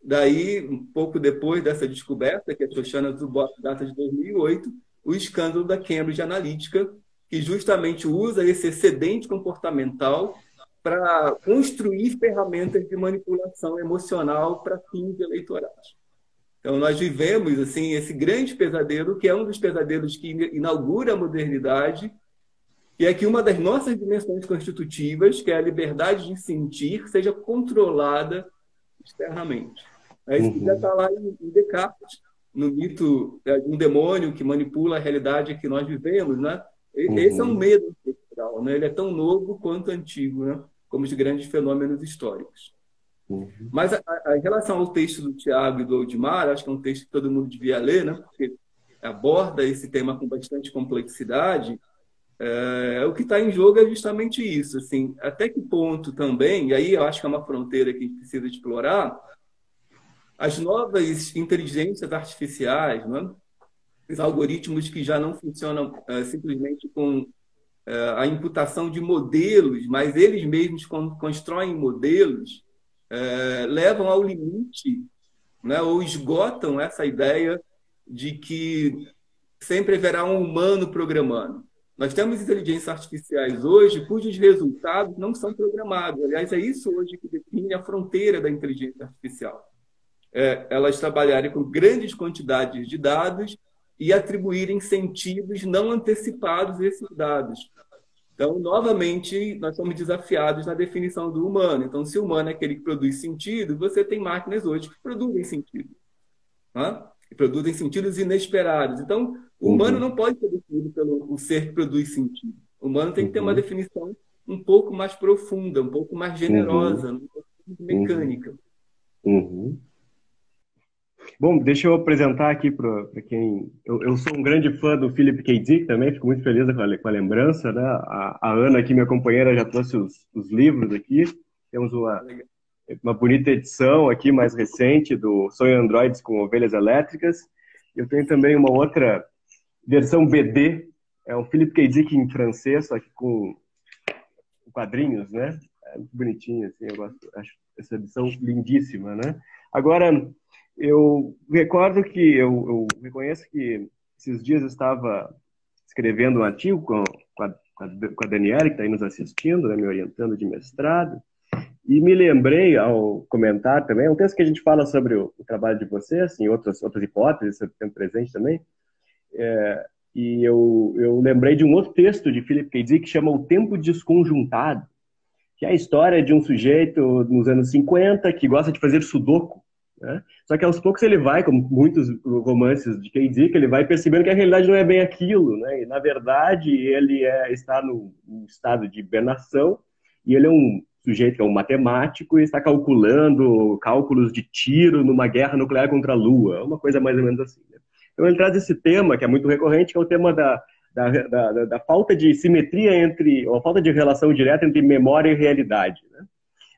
Daí, um pouco depois dessa descoberta, que a Shoshana Zuboff data de 2008, o escândalo da Cambridge Analytica, que justamente usa esse excedente comportamental para construir ferramentas de manipulação emocional para fins eleitorais. Então, nós vivemos assim esse grande pesadelo, que é um dos pesadelos que inaugura a modernidade, e é que uma das nossas dimensões constitutivas, que é a liberdade de sentir, seja controlada externamente. Isso já está lá em Descartes, no mito de um demônio que manipula a realidade que nós vivemos. Né? Esse é um medo ancestral, né? Ele é tão novo quanto antigo, né? Como os grandes fenômenos históricos. Mas em relação ao texto do Tiago e do Oldmar, acho que é um texto que todo mundo devia ler, né? Porque aborda esse tema com bastante complexidade. o que está em jogo é justamente isso, assim, até que ponto também, e aí eu acho que é uma fronteira que a gente precisa explorar, as novas inteligências artificiais, né? Os algoritmos que já não funcionam simplesmente com a imputação de modelos, mas eles mesmos constroem modelos, levam ao limite, né, ou esgotam essa ideia de que sempre haverá um humano programando. Nós temos inteligências artificiais hoje cujos resultados não são programados. Aliás, é isso hoje que define a fronteira da inteligência artificial. Elas trabalharem com grandes quantidades de dados e atribuírem sentidos não antecipados a esses dados. Então, novamente, nós somos desafiados na definição do humano. Então, se o humano é aquele que produz sentido, você tem máquinas hoje que produzem sentido, né? Que produzem sentidos inesperados. Então, o humano não pode ser definido pelo o ser que produz sentido. O humano tem que ter uma definição um pouco mais profunda, um pouco mais generosa, um pouco mais mecânica. Bom, deixa eu apresentar aqui para quem... Eu sou um grande fã do Philip K. Dick também, fico muito feliz com a lembrança, né? A Ana aqui, minha companheira, já trouxe os livros aqui. Temos uma bonita edição aqui, mais recente, do Sonho Androids com Ovelhas Elétricas. Eu tenho também uma outra versão BD, é um Philip K. Dick em francês, só que com quadrinhos, né? É muito bonitinho, assim, eu gosto, acho essa edição lindíssima, né? Agora... Eu recordo que eu reconheço que esses dias eu estava escrevendo um artigo com a Daniela, que está aí nos assistindo, né, me orientando de mestrado, e me lembrei, ao comentar também, é um texto que a gente fala sobre o trabalho de vocês, em outras hipóteses, sobre o tempo presente também, e eu lembrei de um outro texto de Philip K. Dick que chama O Tempo Desconjuntado, que é a história de um sujeito nos anos 50 que gosta de fazer sudoku, né? Só que aos poucos ele vai, como muitos romances de K. Dick, ele vai percebendo que a realidade não é bem aquilo, né? E na verdade ele está num estado de hibernação e ele é um sujeito que é um matemático e está calculando cálculos de tiro numa guerra nuclear contra a Lua, uma coisa mais ou menos assim, né? Então ele traz esse tema que é muito recorrente, que é o tema da falta de simetria ou a falta de relação direta entre memória e realidade, né?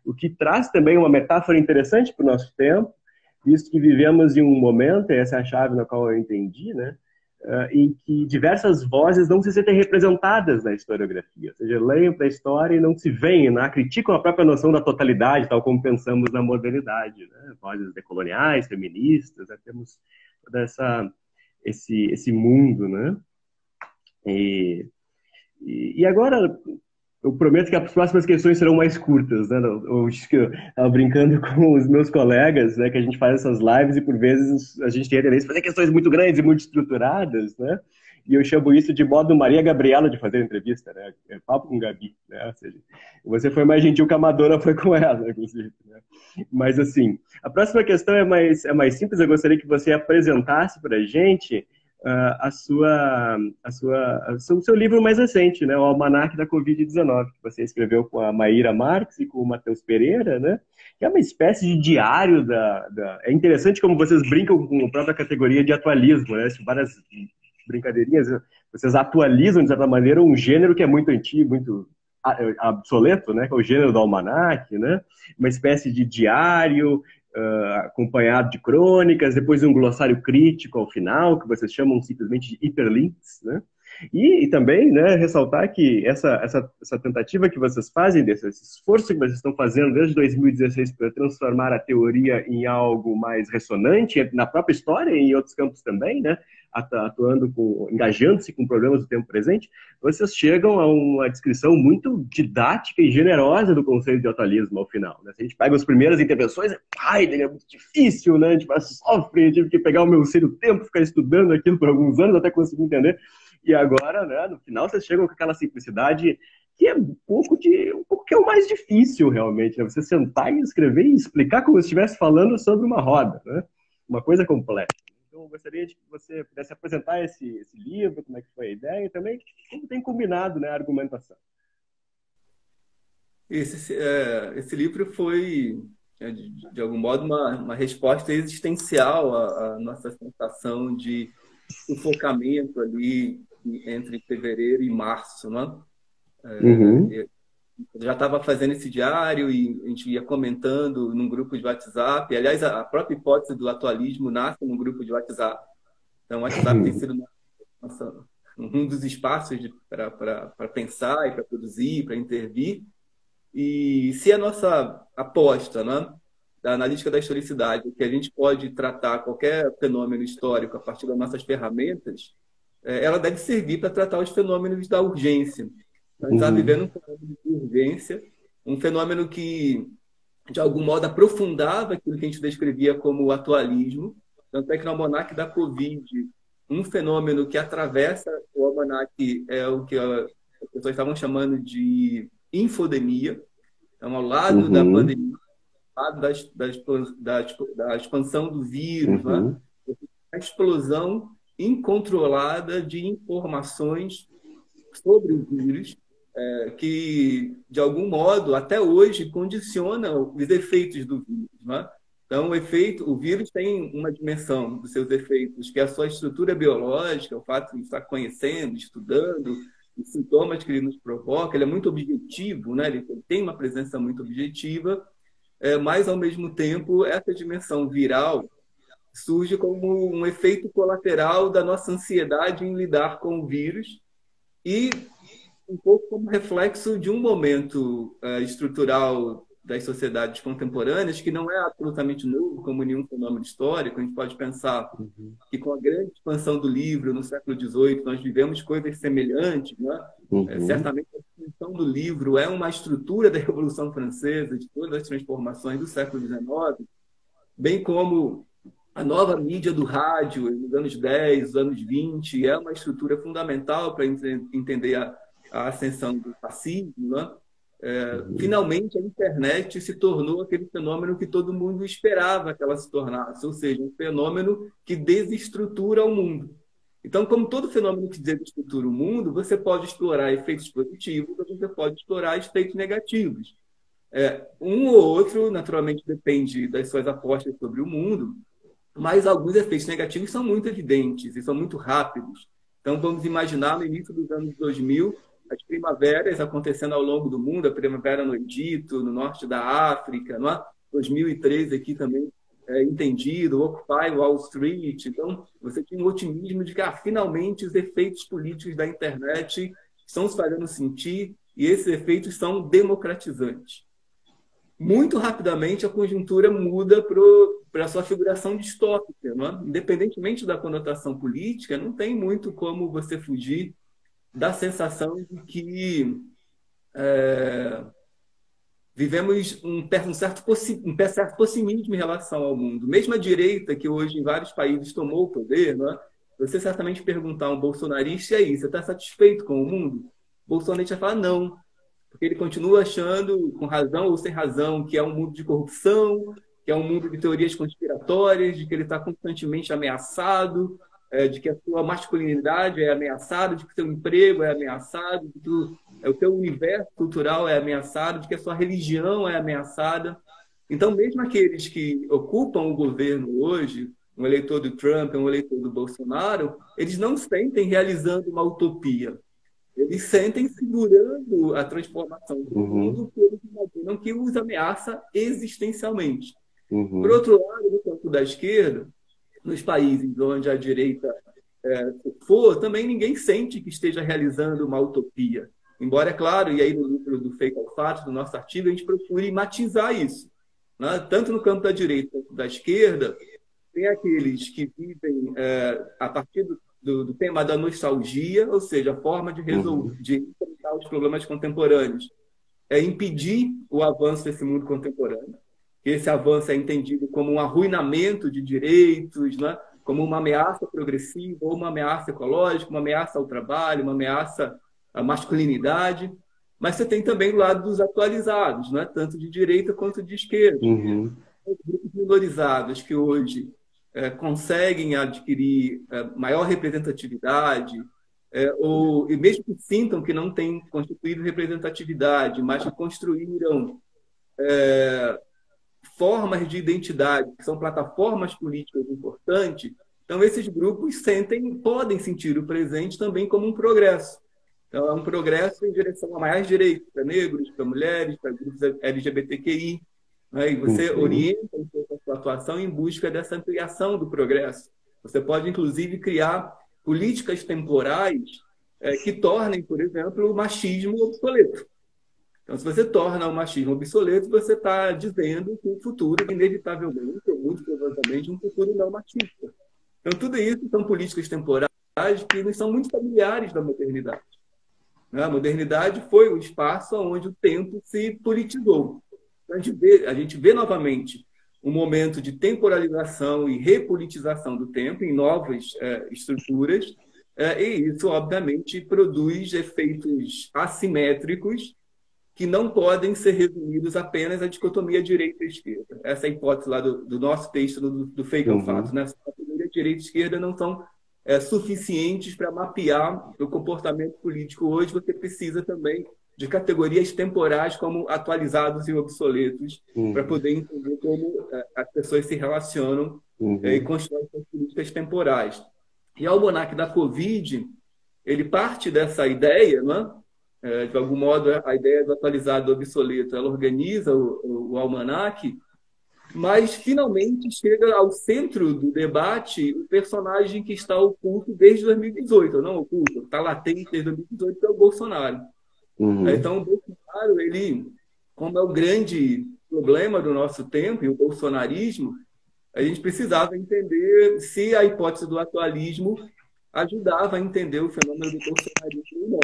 O que traz também uma metáfora interessante para o nosso tempo, visto que vivemos em um momento, e essa é a chave na qual eu entendi, né, em que diversas vozes não se sentem representadas na historiografia, ou seja, leem para a história e não se veem, né, criticam a própria noção da totalidade, tal como pensamos na modernidade, né, vozes decoloniais, feministas, né, temos todo esse mundo, né, e agora... Eu prometo que as próximas questões serão mais curtas, né? Eu estava brincando com os meus colegas, né, que a gente faz essas lives e por vezes a gente tem a tendência de fazer questões muito grandes e muito estruturadas, né? E eu chamo isso de modo Maria Gabriela de fazer entrevista, né? É papo com Gabi, né? Ou seja, você foi mais gentil que a Madonna foi com ela, inclusive, né? Mas assim, a próxima questão é mais simples. Eu gostaria que você apresentasse para a gente o seu livro mais recente, né, o Almanaque da Covid-19, que você escreveu com a Maíra Marques e com o Matheus Pereira, né, que é uma espécie de diário É interessante como vocês brincam com a própria categoria de atualismo, né, várias brincadeirinhas, vocês atualizam, de certa maneira, um gênero que é muito antigo, muito obsoleto, né, que é o gênero do almanaque, né, uma espécie de diário, acompanhado de crônicas, depois um glossário crítico ao final, que vocês chamam simplesmente de hiperlinks, né? E também, né, ressaltar que essa tentativa que vocês fazem, desse esforço que vocês estão fazendo desde 2016 para transformar a teoria em algo mais ressonante na própria história e em outros campos também, né, engajando-se com problemas do tempo presente, vocês chegam a uma descrição muito didática e generosa do conceito de atualismo ao final, né? Se a gente pega as primeiras intervenções, é muito difícil, né? A gente sofre, tive que pegar o meu cedo tempo, ficar estudando aquilo por alguns anos até conseguir entender. E agora, né, no final, vocês chegam com aquela simplicidade que é um pouco que é o mais difícil, realmente, né? Você sentar e escrever e explicar como se estivesse falando sobre uma roda, né? Uma coisa completa. Então, eu gostaria de que você pudesse apresentar esse livro, como é que foi a ideia, e também como tem combinado, né, a argumentação. Esse livro foi, de algum modo, uma resposta existencial à nossa sensação de sufocamento ali entre fevereiro e março, né? Uhum. Eu já estava fazendo esse diário e a gente ia comentando num grupo de WhatsApp. Aliás, a própria hipótese do atualismo nasce num grupo de WhatsApp. Então, o WhatsApp tem sido um dos espaços para pensar e para produzir, para intervir. E se a nossa aposta, né, da analítica da historicidade, que a gente pode tratar qualquer fenômeno histórico a partir das nossas ferramentas, ela deve servir para tratar os fenômenos da urgência. A gente está vivendo um fenômeno de urgência, um fenômeno que, de algum modo, aprofundava aquilo que a gente descrevia como o atualismo. Tanto é que no almanaque da Covid, um fenômeno que atravessa o almanaque é o que as pessoas estavam chamando de infodemia. Então, ao lado da pandemia, ao lado da expansão do vírus, né? A explosão incontrolada de informações sobre o vírus, que, de algum modo, até hoje, condiciona os efeitos do vírus. Né? Então, o vírus tem uma dimensão dos seus efeitos, que é a sua estrutura biológica, o fato de estar conhecendo, estudando, os sintomas que ele nos provoca. Ele é muito objetivo, né? Ele tem uma presença muito objetiva, mas, ao mesmo tempo, essa dimensão viral surge como um efeito colateral da nossa ansiedade em lidar com o vírus e um pouco como reflexo de um momento estrutural das sociedades contemporâneas que não é absolutamente novo, como nenhum fenômeno histórico. A gente pode pensar que com a grande expansão do livro no século XVIII nós vivemos coisas semelhantes, né? Certamente a expansão do livro é uma estrutura da Revolução Francesa, de todas as transformações do século XIX, bem como a nova mídia do rádio nos anos 10, anos 20, é uma estrutura fundamental para entender a ascensão do fascismo, né? Finalmente, a internet se tornou aquele fenômeno que todo mundo esperava que ela se tornasse, ou seja, um fenômeno que desestrutura o mundo. Então, como todo fenômeno que desestrutura o mundo, você pode explorar efeitos positivos ou você pode explorar efeitos negativos. Um ou outro, naturalmente, depende das suas apostas sobre o mundo, mas alguns efeitos negativos são muito evidentes e são muito rápidos. Então, vamos imaginar no início dos anos 2000, as primaveras acontecendo ao longo do mundo, a primavera no Egito, no norte da África, não é? 2013 aqui também entendido, Occupy Wall Street. Então, você tinha um otimismo de que finalmente os efeitos políticos da internet estão se fazendo sentir e esses efeitos são democratizantes. Muito rapidamente, a conjuntura muda para a sua figuração distópica. Não é? Independentemente da conotação política, não tem muito como você fugir da sensação de que vivemos um certo pessimismo em relação ao mundo. Mesmo a direita, que hoje em vários países tomou o poder, né? Você certamente perguntar a um bolsonarista, e aí, você está satisfeito com o mundo? O bolsonarista vai falar não, porque ele continua achando, com razão ou sem razão, que é um mundo de corrupção, que é um mundo de teorias conspiratórias, de que ele está constantemente ameaçado, de que a sua masculinidade é ameaçada, de que o seu emprego é ameaçado, de que o seu universo cultural é ameaçado, de que a sua religião é ameaçada. Então, mesmo aqueles que ocupam o governo hoje, um eleitor do Trump, um eleitor do Bolsonaro, eles não sentem realizando uma utopia. Eles sentem segurando a transformação do mundo que eles imaginam que os ameaça existencialmente. Por outro lado, no campo da esquerda, nos países onde a direita for, também ninguém sente que esteja realizando uma utopia. Embora, é claro, e aí no livro do Fake ao Fato, do nosso artigo, a gente procure matizar isso. Né? Tanto no campo da direita quanto da esquerda, tem aqueles que vivem a partir do tema da nostalgia, ou seja, a forma de resolver, de enfrentar os problemas contemporâneos, é impedir o avanço desse mundo contemporâneo. Esse avanço é entendido como um arruinamento de direitos, né? Como uma ameaça progressiva, ou uma ameaça ecológica, uma ameaça ao trabalho, uma ameaça à masculinidade. Mas você tem também o lado dos atualizados, né? Tanto de direita quanto de esquerda. Os grupos minorizados que hoje conseguem adquirir maior representatividade, e mesmo que sintam que não têm constituído representatividade, mas que construíram formas de identidade, que são plataformas políticas importantes, Então, esses grupos podem sentir o presente também como um progresso. Então, é um progresso em direção a mais direitos para negros, para mulheres, para grupos LGBTQI. Né? E você orienta um pouco a sua atuação em busca dessa ampliação do progresso. Você pode, inclusive, criar políticas temporais que tornem, por exemplo, o machismo obsoleto. Então, se você torna o machismo obsoleto, você está dizendo que o futuro, inevitavelmente, ou muito provavelmente, um futuro não machista. Então, tudo isso são políticas temporais que não são muito familiares da modernidade. A modernidade foi o espaço onde o tempo se politizou. A gente vê novamente um momento de temporalização e repolitização do tempo em novas estruturas, e isso, obviamente, produz efeitos assimétricos que não podem ser resumidos apenas à dicotomia direita e esquerda. Essa é a hipótese lá do nosso texto do Fake ao Fato. Né? A direita e esquerda não são suficientes para mapear o comportamento político hoje. Você precisa também de categorias temporais como atualizados e obsoletos para poder entender como as pessoas se relacionam e constroem suas políticas temporais. E o almanaque da Covid, ele parte dessa ideia, né? De algum modo, a ideia do atualizado e do obsoleto, ela organiza o almanaque, mas finalmente chega ao centro do debate o personagem que está oculto desde 2018, não oculto, está latente desde 2018, que é o Bolsonaro. Então, o Bolsonaro, ele, como é o grande problema do nosso tempo, e o bolsonarismo, a gente precisava entender se a hipótese do atualismo ajudava a entender o fenômeno do bolsonarismo ou não.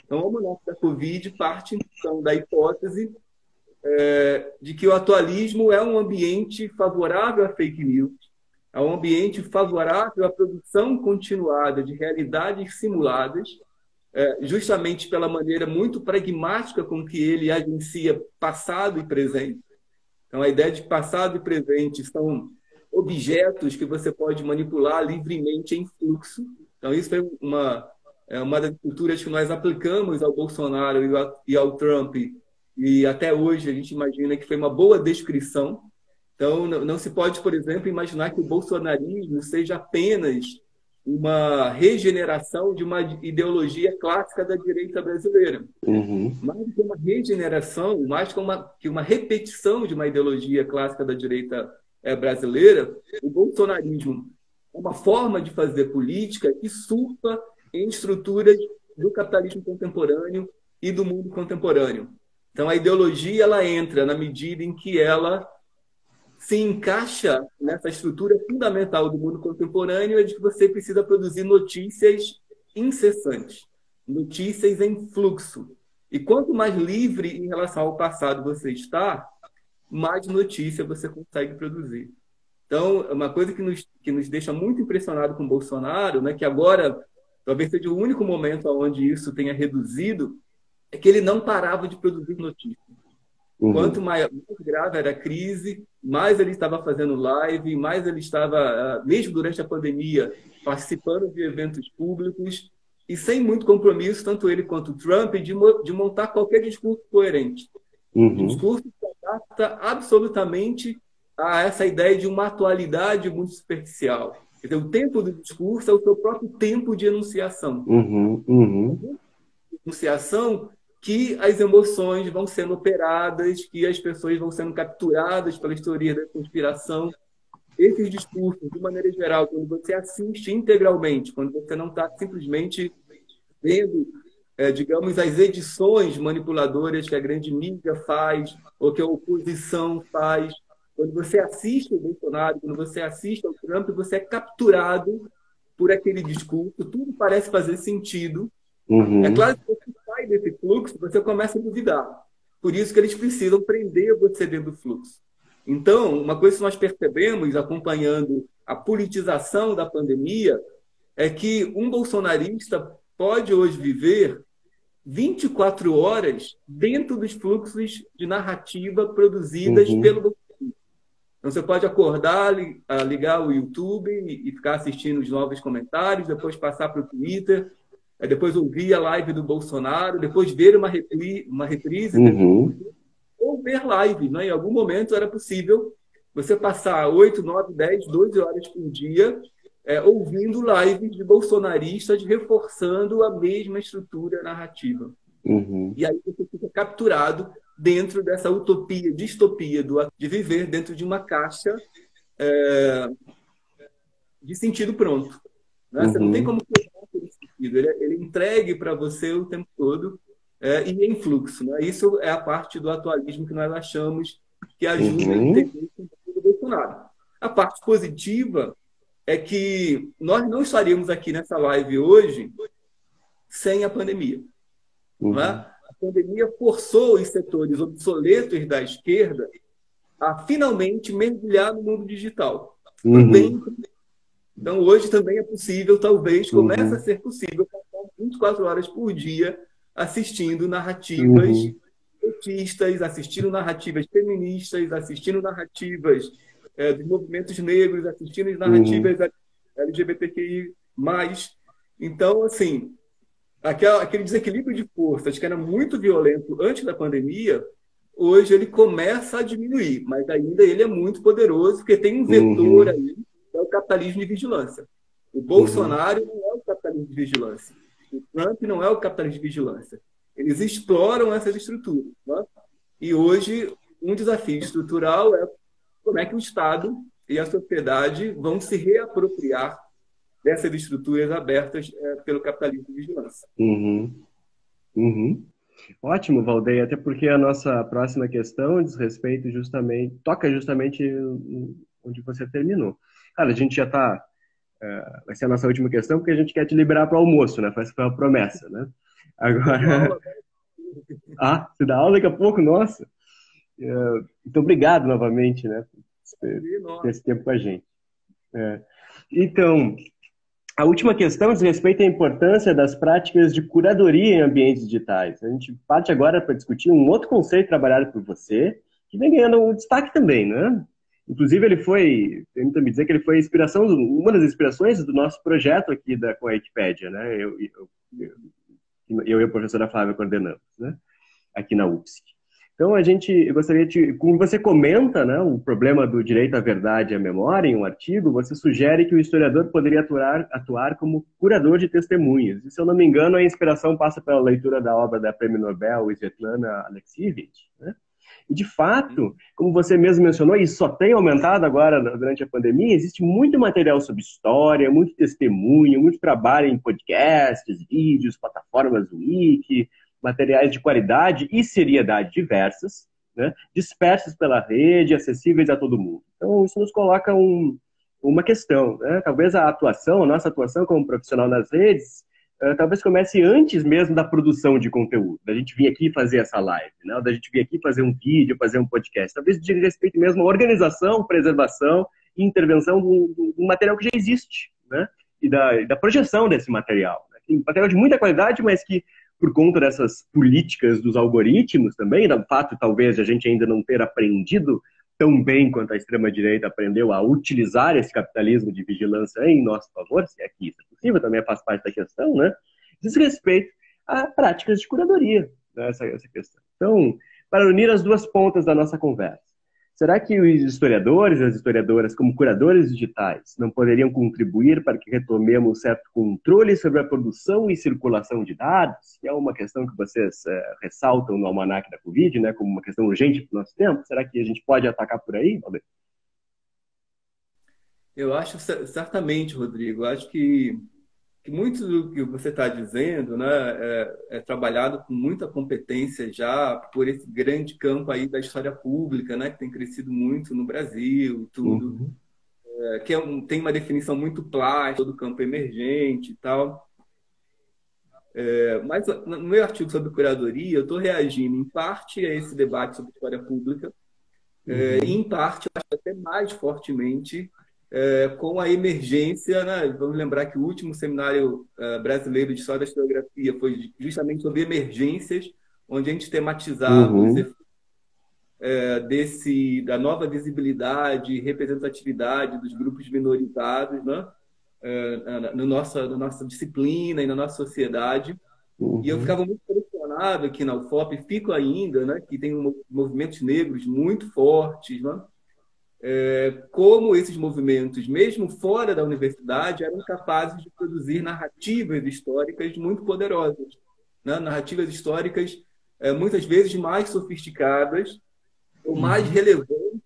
Então, o almanaque da Covid parte, então, da hipótese de que o atualismo é um ambiente favorável a fake news, é um ambiente favorável à produção continuada de realidades simuladas, justamente pela maneira muito pragmática com que ele agencia passado e presente. Então, a ideia de passado e presente são objetos que você pode manipular livremente em fluxo. Então, isso é uma das culturas que nós aplicamos ao Bolsonaro e ao Trump, e até hoje a gente imagina que foi uma boa descrição. Então, não se pode, por exemplo, imaginar que o bolsonarismo seja apenas uma regeneração de uma ideologia clássica da direita brasileira. Mais do que uma regeneração, mais que uma repetição de uma ideologia clássica da direita brasileira, o bolsonarismo é uma forma de fazer política que surfa em estruturas do capitalismo contemporâneo e do mundo contemporâneo. Então, a ideologia ela entra na medida em que ela se encaixa nessa estrutura fundamental do mundo contemporâneo, é de que você precisa produzir notícias incessantes, notícias em fluxo. E quanto mais livre em relação ao passado você está, mais notícia você consegue produzir. Então, uma coisa que nos deixa muito impressionado com o Bolsonaro, né, que agora talvez seja o único momento onde isso tenha reduzido, é que ele não parava de produzir notícias. Quanto mais grave era a crise, mais ele estava fazendo live, mais ele estava, mesmo durante a pandemia, participando de eventos públicos e sem muito compromisso, tanto ele quanto o Trump, de montar qualquer discurso coerente. Um discurso que se adapta absolutamente a essa ideia de uma atualidade muito superficial. Quer dizer, o tempo do discurso é o seu próprio tempo de enunciação. Enunciação que as emoções vão sendo operadas, que as pessoas vão sendo capturadas pelas teorias da conspiração. Esses discursos, de maneira geral, quando você assiste integralmente, quando você não está simplesmente vendo, digamos, as edições manipuladoras que a grande mídia faz, ou que a oposição faz, quando você assiste ao Bolsonaro, quando você assiste ao Trump, você é capturado por aquele discurso, tudo parece fazer sentido. É claro que você sai desse fluxo, você começa a duvidar. Por isso que eles precisam prender você dentro do fluxo. Então, uma coisa que nós percebemos, acompanhando a politização da pandemia, é que um bolsonarista pode hoje viver 24 horas dentro dos fluxos de narrativa produzidas pelo bolsonarismo. Então, você pode acordar, ligar o YouTube e ficar assistindo os novos comentários, depois passar para o Twitter, depois ouvir a live do Bolsonaro, depois ver uma reprise, ou ver lives. Né? Em algum momento era possível você passar 8, 9, 10, 12 horas por dia ouvindo lives de bolsonaristas reforçando a mesma estrutura narrativa. Uhum. E aí você fica capturado dentro dessa utopia, distopia de viver dentro de uma caixa de sentido pronto. Né? Você não tem Uhum. como criar aquele sentido. Ele é entregue para você o tempo todo e em fluxo. Né? Isso é a parte do atualismo que nós achamos que ajuda a Uhum. entender o sentido do Bolsonaro. A parte positiva é que nós não estaríamos aqui nessa live hoje sem a pandemia. Não é? Uhum. A pandemia forçou os setores obsoletos da esquerda a finalmente mergulhar no mundo digital. Uhum. Então, hoje também é possível, talvez, começa a Uhum. ser possível, passar 24 horas por dia assistindo narrativas Uhum. petistas, assistindo narrativas feministas, assistindo narrativas dos movimentos negros, assistindo Uhum. narrativas LGBTQI+. Então, assim, aquele desequilíbrio de forças que era muito violento antes da pandemia, hoje ele começa a diminuir, mas ainda ele é muito poderoso, porque tem um vetor Uhum. aí, que é o capitalismo de vigilância. O Uhum. Bolsonaro não é o capitalismo de vigilância. O Trump não é o capitalismo de vigilância. Eles exploram essas estruturas. Né? E hoje, um desafio estrutural é como é que o Estado e a sociedade vão se reapropriar dessas estruturas abertas pelo capitalismo de vigilância. Uhum. Uhum. Ótimo, Valdeir, até porque a nossa próxima questão diz respeito justamente, toca justamente onde você terminou. Cara, a gente já está, vai ser a nossa última questão, porque a gente quer te liberar para o almoço, né? Essa foi a promessa, né? Eu dou Agora, aula. você dá aula daqui a pouco? Nossa! Muito obrigado novamente, né? Por ter esse tempo com a gente. É. Então, a última questão diz respeito à importância das práticas de curadoria em ambientes digitais. A gente parte agora para discutir um outro conceito trabalhado por você, que vem ganhando um destaque também, né? Inclusive, ele foi, permita me dizer que ele foi uma das inspirações do nosso projeto aqui com a Wikipédia, né? Eu e a professora Flávia coordenamos, né? Aqui na UFSC. Então, eu gostaria de, como você comenta, né, o problema do direito à verdade e à memória em um artigo, você sugere que o historiador poderia atuar como curador de testemunhas. E, se eu não me engano, a inspiração passa pela leitura da obra da Prêmio Nobel Svetlana Alexievich, né? E, de fato, como você mesmo mencionou, e só tem aumentado agora durante a pandemia, existe muito material sobre história, muito testemunho, muito trabalho em podcasts, vídeos, plataformas wiki, materiais de qualidade e seriedade diversas, né, dispersos pela rede, acessíveis a todo mundo. Então, isso nos coloca uma questão. Né? Talvez a nossa atuação como profissional nas redes, talvez comece antes mesmo da produção de conteúdo, da gente vir aqui fazer essa live, né? Da gente vir aqui fazer um vídeo, fazer um podcast. Talvez diga respeito mesmo à organização, preservação e intervenção do material que já existe, né? E da projeção desse material. Né? Um material de muita qualidade, mas que por conta dessas políticas dos algoritmos também, do fato talvez de a gente ainda não ter aprendido tão bem quanto a extrema-direita aprendeu a utilizar esse capitalismo de vigilância em nosso favor, se é que isso é possível, também faz parte da questão, né? Diz respeito a práticas de curadoria, né? essa questão. Então, para unir as duas pontas da nossa conversa, será que os historiadores e as historiadoras, como curadores digitais, não poderiam contribuir para que retomemos certo controle sobre a produção e circulação de dados? Que é uma questão que vocês ressaltam no Almanaque da Covid, né, como uma questão urgente para o nosso tempo. Será que a gente pode atacar por aí, Valdir? Eu acho certamente, Rodrigo. Eu acho que muito do que você está dizendo, né, é trabalhado com muita competência já por esse grande campo aí da história pública, né, que tem crescido muito no Brasil e tudo, Uhum. que tem uma definição muito plástica do campo emergente e tal. Mas no meu artigo sobre curadoria, eu estou reagindo em parte a esse debate sobre história pública, e Uhum. em parte, eu acho até mais fortemente, com a emergência, né? Vamos lembrar que o último seminário brasileiro de História da Historiografia foi justamente sobre emergências, onde a gente tematizava os Uhum. efeitos da nova visibilidade e representatividade dos grupos minorizados, né? Na nossa disciplina e na nossa sociedade. E eu Uhum. ficava muito impressionado aqui na UFOP, fico ainda, né, que tem movimentos negros muito fortes, né? como esses movimentos, mesmo fora da universidade, eram capazes de produzir narrativas históricas muito poderosas, né? Narrativas históricas muitas vezes mais sofisticadas, ou mais relevantes,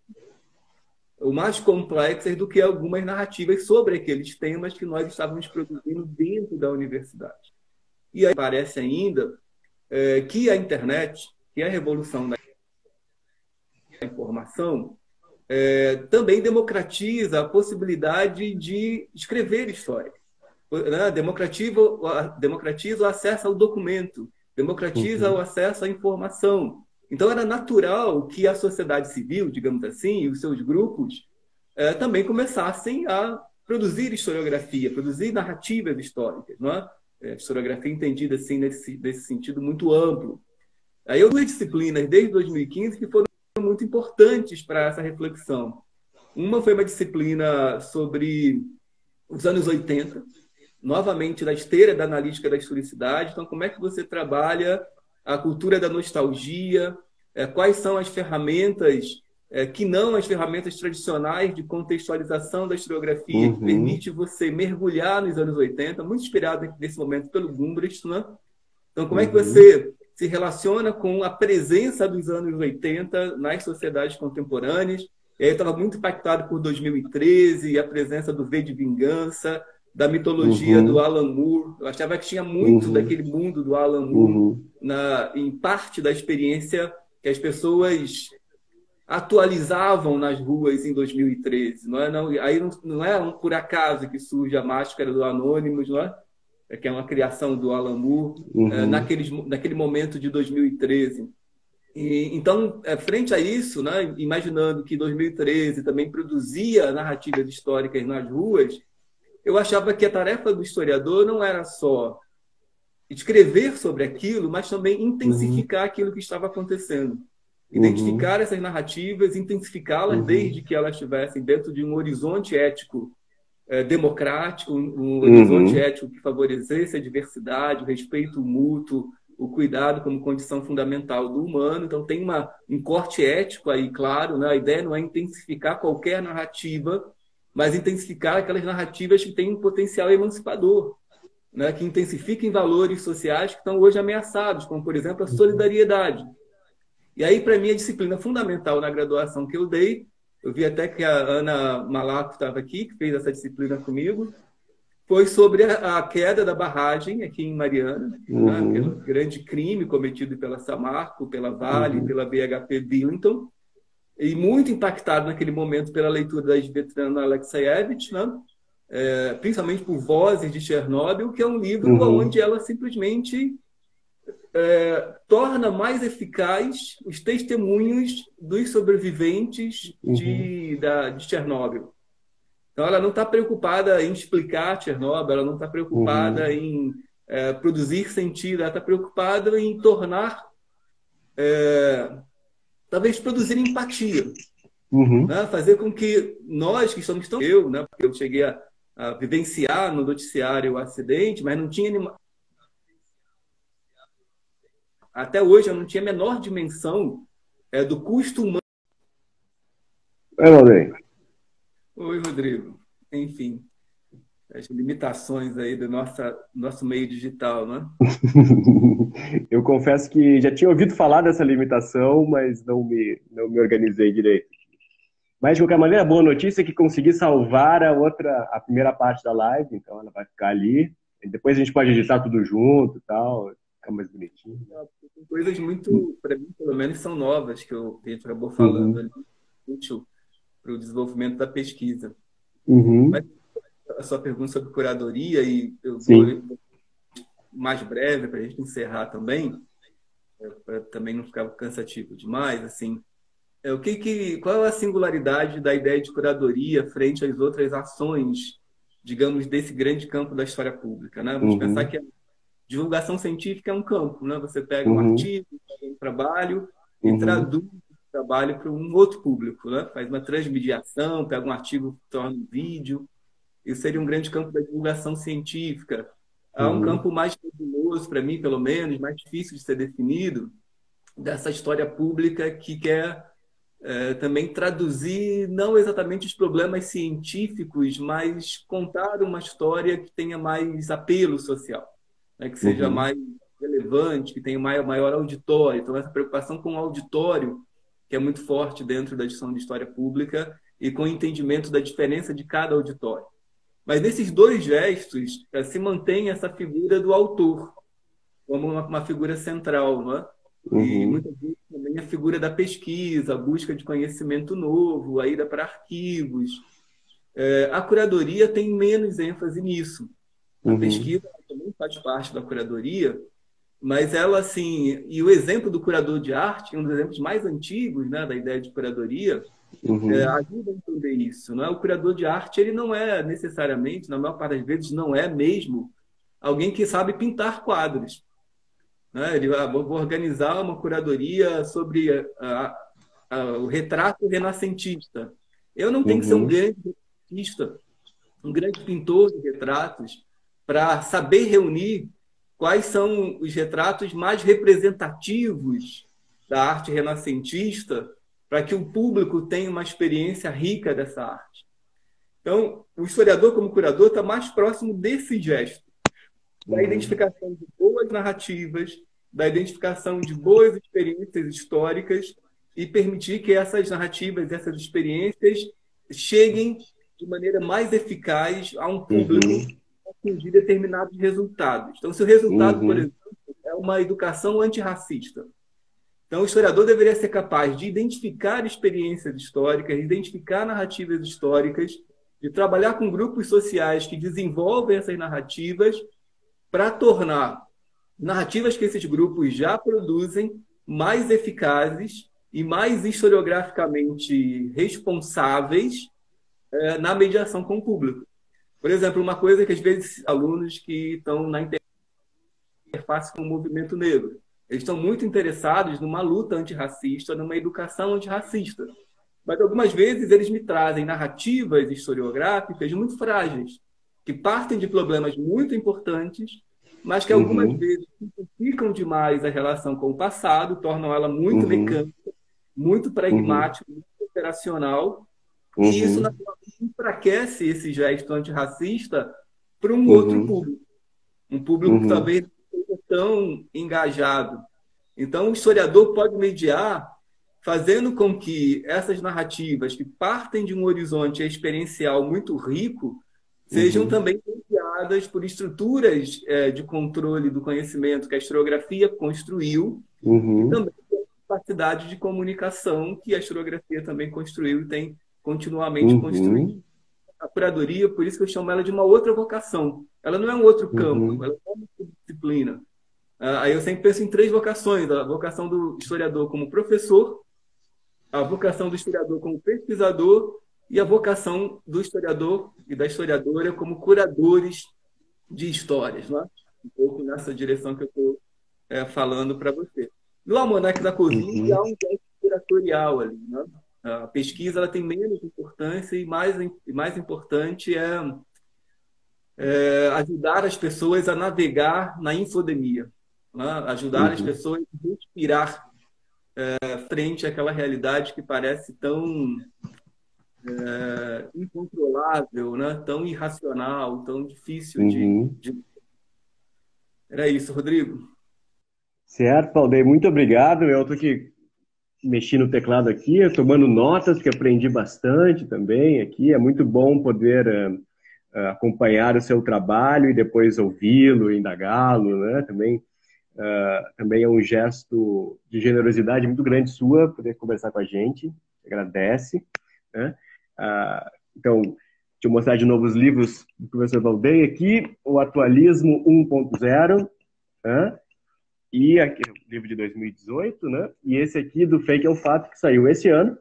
ou mais complexas do que algumas narrativas sobre aqueles temas que nós estávamos produzindo dentro da universidade. E aí parece ainda que a internet, que a revolução da informação, também democratiza a possibilidade de escrever história, né? Democratiza o acesso ao documento, democratiza o acesso à informação. Então, era natural que a sociedade civil, digamos assim, e os seus grupos também começassem a produzir historiografia, produzir narrativas históricas, não é? Historiografia entendida assim nesse sentido muito amplo. Aí eu duas disciplinas desde 2015 que foram muito importantes para essa reflexão. Uma foi uma disciplina sobre os anos 80, novamente da esteira da analítica da historicidade. Então, como é que você trabalha a cultura da nostalgia, quais são as ferramentas que não as ferramentas tradicionais de contextualização da historiografia, que permite você mergulhar nos anos 80, muito inspirado nesse momento pelo Gumbrich, né? Então, como é que você se relaciona com a presença dos anos 80 nas sociedades contemporâneas? E aí eu estava muito impactado por 2013 e a presença do V de Vingança, da mitologia do Alan Moore. Eu achava que tinha muito daquele mundo do Alan Moore em parte da experiência que as pessoas atualizavam nas ruas em 2013. Aí não é por acaso que surge a Máscara do Anonymous, não é? Que é uma criação do Alan Moore, naquele momento de 2013. Então, frente a isso, né, imaginando que 2013 também produzia narrativas históricas nas ruas, eu achava que a tarefa do historiador não era só escrever sobre aquilo, mas também intensificar aquilo que estava acontecendo. Identificar essas narrativas, intensificá-las desde que elas estivessem dentro de um horizonte ético democrático, um horizonte ético que favorecesse a diversidade, o respeito mútuo, o cuidado como condição fundamental do humano. Então, tem um corte ético aí, claro, né? A ideia não é intensificar qualquer narrativa, mas intensificar aquelas narrativas que têm um potencial emancipador, né? Que intensifiquem valores sociais que estão hoje ameaçados, como, por exemplo, a solidariedade. E aí, para mim, a disciplina fundamental na graduação que eu dei, eu vi até que a Ana Malaco estava aqui, que fez essa disciplina comigo, foi sobre a queda da barragem aqui em Mariana, né? Aquele grande crime cometido pela Samarco, pela Vale, pela BHP Billiton, e muito impactado naquele momento pela leitura da Svetlana Alexievich, né? Principalmente por Vozes de Chernobyl, que é um livro onde ela simplesmente torna mais eficaz os testemunhos dos sobreviventes de Chernobyl. Então, ela não está preocupada em explicar Chernobyl, ela não está preocupada em produzir sentido, ela está preocupada em tornar, talvez produzir empatia, né? Fazer com que nós que estamos tão... né? Porque eu cheguei a vivenciar no noticiário o acidente, mas não tinha até hoje eu não tinha a menor dimensão do custo humano. Oi, Rodrigo. Enfim, as limitações aí do nosso meio digital, né? Eu confesso que já tinha ouvido falar dessa limitação, mas não me organizei direito. Mas, de qualquer maneira, a boa notícia é que consegui salvar a primeira parte da live, então ela vai ficar ali. E depois a gente pode editar tudo junto e tal, ficar mais bonitinho. Tem coisas muito, para mim, pelo menos, são novas, que a gente acabou falando ali, útil para o desenvolvimento da pesquisa. Mas a sua pergunta sobre curadoria, e eu vou mais breve para a gente encerrar também, para também não ficar cansativo demais, assim, qual é a singularidade da ideia de curadoria frente às outras ações, digamos, desse grande campo da história pública, né? Vamos pensar que a divulgação científica é um campo, né? Você pega um artigo, pega um trabalho e traduz trabalho para um outro público, né? Faz uma transmediação, pega um artigo, torna um vídeo. Isso seria um grande campo da divulgação científica. Há um campo mais nebuloso, para mim, pelo menos, mais difícil de ser definido, dessa história pública que quer também traduzir não exatamente os problemas científicos, mas contar uma história que tenha mais apelo social, né? Que seja Uhum. mais relevante, que tenha maior auditório. Então, essa preocupação com o auditório, que é muito forte dentro da edição de história pública, e com o entendimento da diferença de cada auditório. Mas nesses dois gestos, se mantém essa figura do autor como uma figura central, não é? E Uhum. muitas vezes também a figura da pesquisa, a busca de conhecimento novo, a ida para arquivos. A curadoria tem menos ênfase nisso. A Uhum. pesquisa também faz parte da curadoria, mas ela, assim, e o exemplo do curador de arte, um dos exemplos mais antigos, né, da ideia de curadoria, Uhum. ajuda a entender isso. Não é? O curador de arte, ele não é necessariamente, na maior parte das vezes, não é mesmo alguém que sabe pintar quadros, né? Ele vou organizar uma curadoria sobre o retrato renascentista. Eu não tenho que ser um Uhum. grande renascentista, um grande pintor de retratos, para saber reunir quais são os retratos mais representativos da arte renascentista, para que o público tenha uma experiência rica dessa arte. Então, o historiador, como curador, está mais próximo desse gesto, da Uhum. identificação de boas narrativas, da identificação de boas experiências históricas e permitir que essas narrativas, essas experiências cheguem de maneira mais eficaz a um público Uhum. para atingir determinados resultados. Então, se o resultado, por Uhum. exemplo, é uma educação antirracista, então o historiador deveria ser capaz de identificar experiências históricas, identificar narrativas históricas, de trabalhar com grupos sociais que desenvolvem essas narrativas para tornar narrativas que esses grupos já produzem mais eficazes e mais historiograficamente responsáveis na mediação com o público. Por exemplo, uma coisa que às vezes alunos que estão na interface com o movimento negro, eles estão muito interessados numa luta antirracista, numa educação antirracista. Mas algumas vezes eles me trazem narrativas historiográficas muito frágeis, que partem de problemas muito importantes, mas que algumas Uhum. vezes simplificam demais a relação com o passado, tornam ela muito Uhum. mecânica, muito Uhum. pragmática, muito operacional, e isso Uhum. naturalmente enfraquece esse gesto antirracista para um outro Uhum. público, um público que Uhum. talvez não seja tão engajado. Então, o historiador pode mediar fazendo com que essas narrativas que partem de um horizonte experiencial muito rico sejam Uhum. também mediadas por estruturas de controle do conhecimento que a historiografia construiu e Uhum. também pela capacidade de comunicação que a historiografia também construiu e tem continuamente construído. Uhum. A curadoria, por isso que eu chamo ela de uma outra vocação. Ela não é um outro campo, Uhum. ela é uma disciplina. Aí eu sempre penso em três vocações: a vocação do historiador como professor, a vocação do historiador como pesquisador e a vocação do historiador e da historiadora como curadores de histórias, né? Um pouco nessa direção que eu estou falando para você. No Almanac da Covid Uhum. há um gesto curatorial ali, né? A pesquisa ela tem menos importância e mais importante ajudar as pessoas a navegar na infodemia, né? Ajudar as Uhum. pessoas a respirar frente àquela realidade que parece tão incontrolável, né? Tão irracional, tão difícil Uhum. de... Era isso, Rodrigo. Certo, Claudei, muito obrigado. Eu estou aqui mexi no teclado aqui, tomando notas, que aprendi bastante também aqui. É muito bom poder acompanhar o seu trabalho e depois ouvi-lo, indagá-lo, né? Também é um gesto de generosidade muito grande sua poder conversar com a gente. Agradece, né? Então, deixa eu mostrar de novo os livros do professor Valdei aqui. O Atualismo 1.0, né? E aqui, o livro de 2018, né? E esse aqui do Fake é o Fato, que saiu esse ano.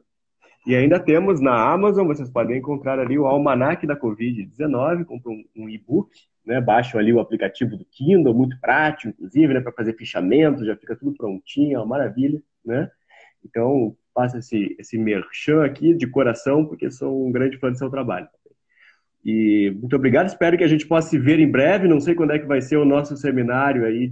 E ainda temos na Amazon, vocês podem encontrar ali o Almanac da Covid-19, compra um e-book, né? Baixam ali o aplicativo do Kindle, muito prático, inclusive, né? Para fazer fichamento, já fica tudo prontinho, é uma maravilha, né? Então, faça esse merchan aqui de coração, porque sou um grande fã do seu trabalho. E muito obrigado, espero que a gente possa se ver em breve. Não sei quando é que vai ser o nosso seminário aí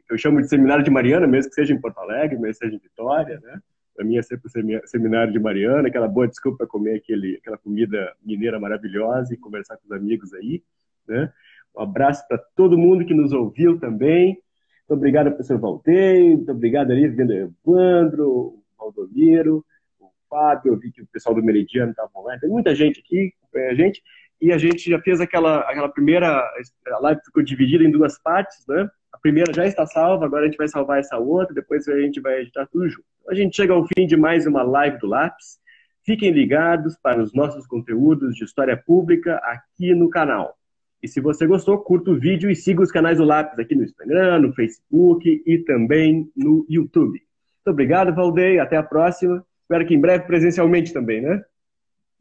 eu chamo de seminário de Mariana, mesmo que seja em Porto Alegre, mesmo que seja em Vitória, né? Para mim é sempre o seminário de Mariana, aquela boa desculpa para comer aquela comida mineira maravilhosa e conversar com os amigos aí, né? Um abraço para todo mundo que nos ouviu também. Muito obrigado, professor Valdeir. Muito obrigado ali, Evandro, o Valdomiro, o Fábio. Eu vi que o pessoal do Meridiano estava lá. Tem muita gente aqui, gente. E a gente já fez aquela primeira... A live ficou dividida em duas partes, né? A primeira já está salva, agora a gente vai salvar essa outra, depois a gente vai editar tudo junto. A gente chega ao fim de mais uma live do Lápis. Fiquem ligados para os nossos conteúdos de história pública aqui no canal. E se você gostou, curta o vídeo e siga os canais do Lápis aqui no Instagram, no Facebook e também no YouTube. Muito obrigado, Valdeir. Até a próxima. Espero que em breve presencialmente também, né?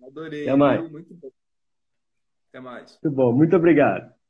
Adorei, Até mais. viu? Muito bom. Até mais. Muito bom. Muito obrigado.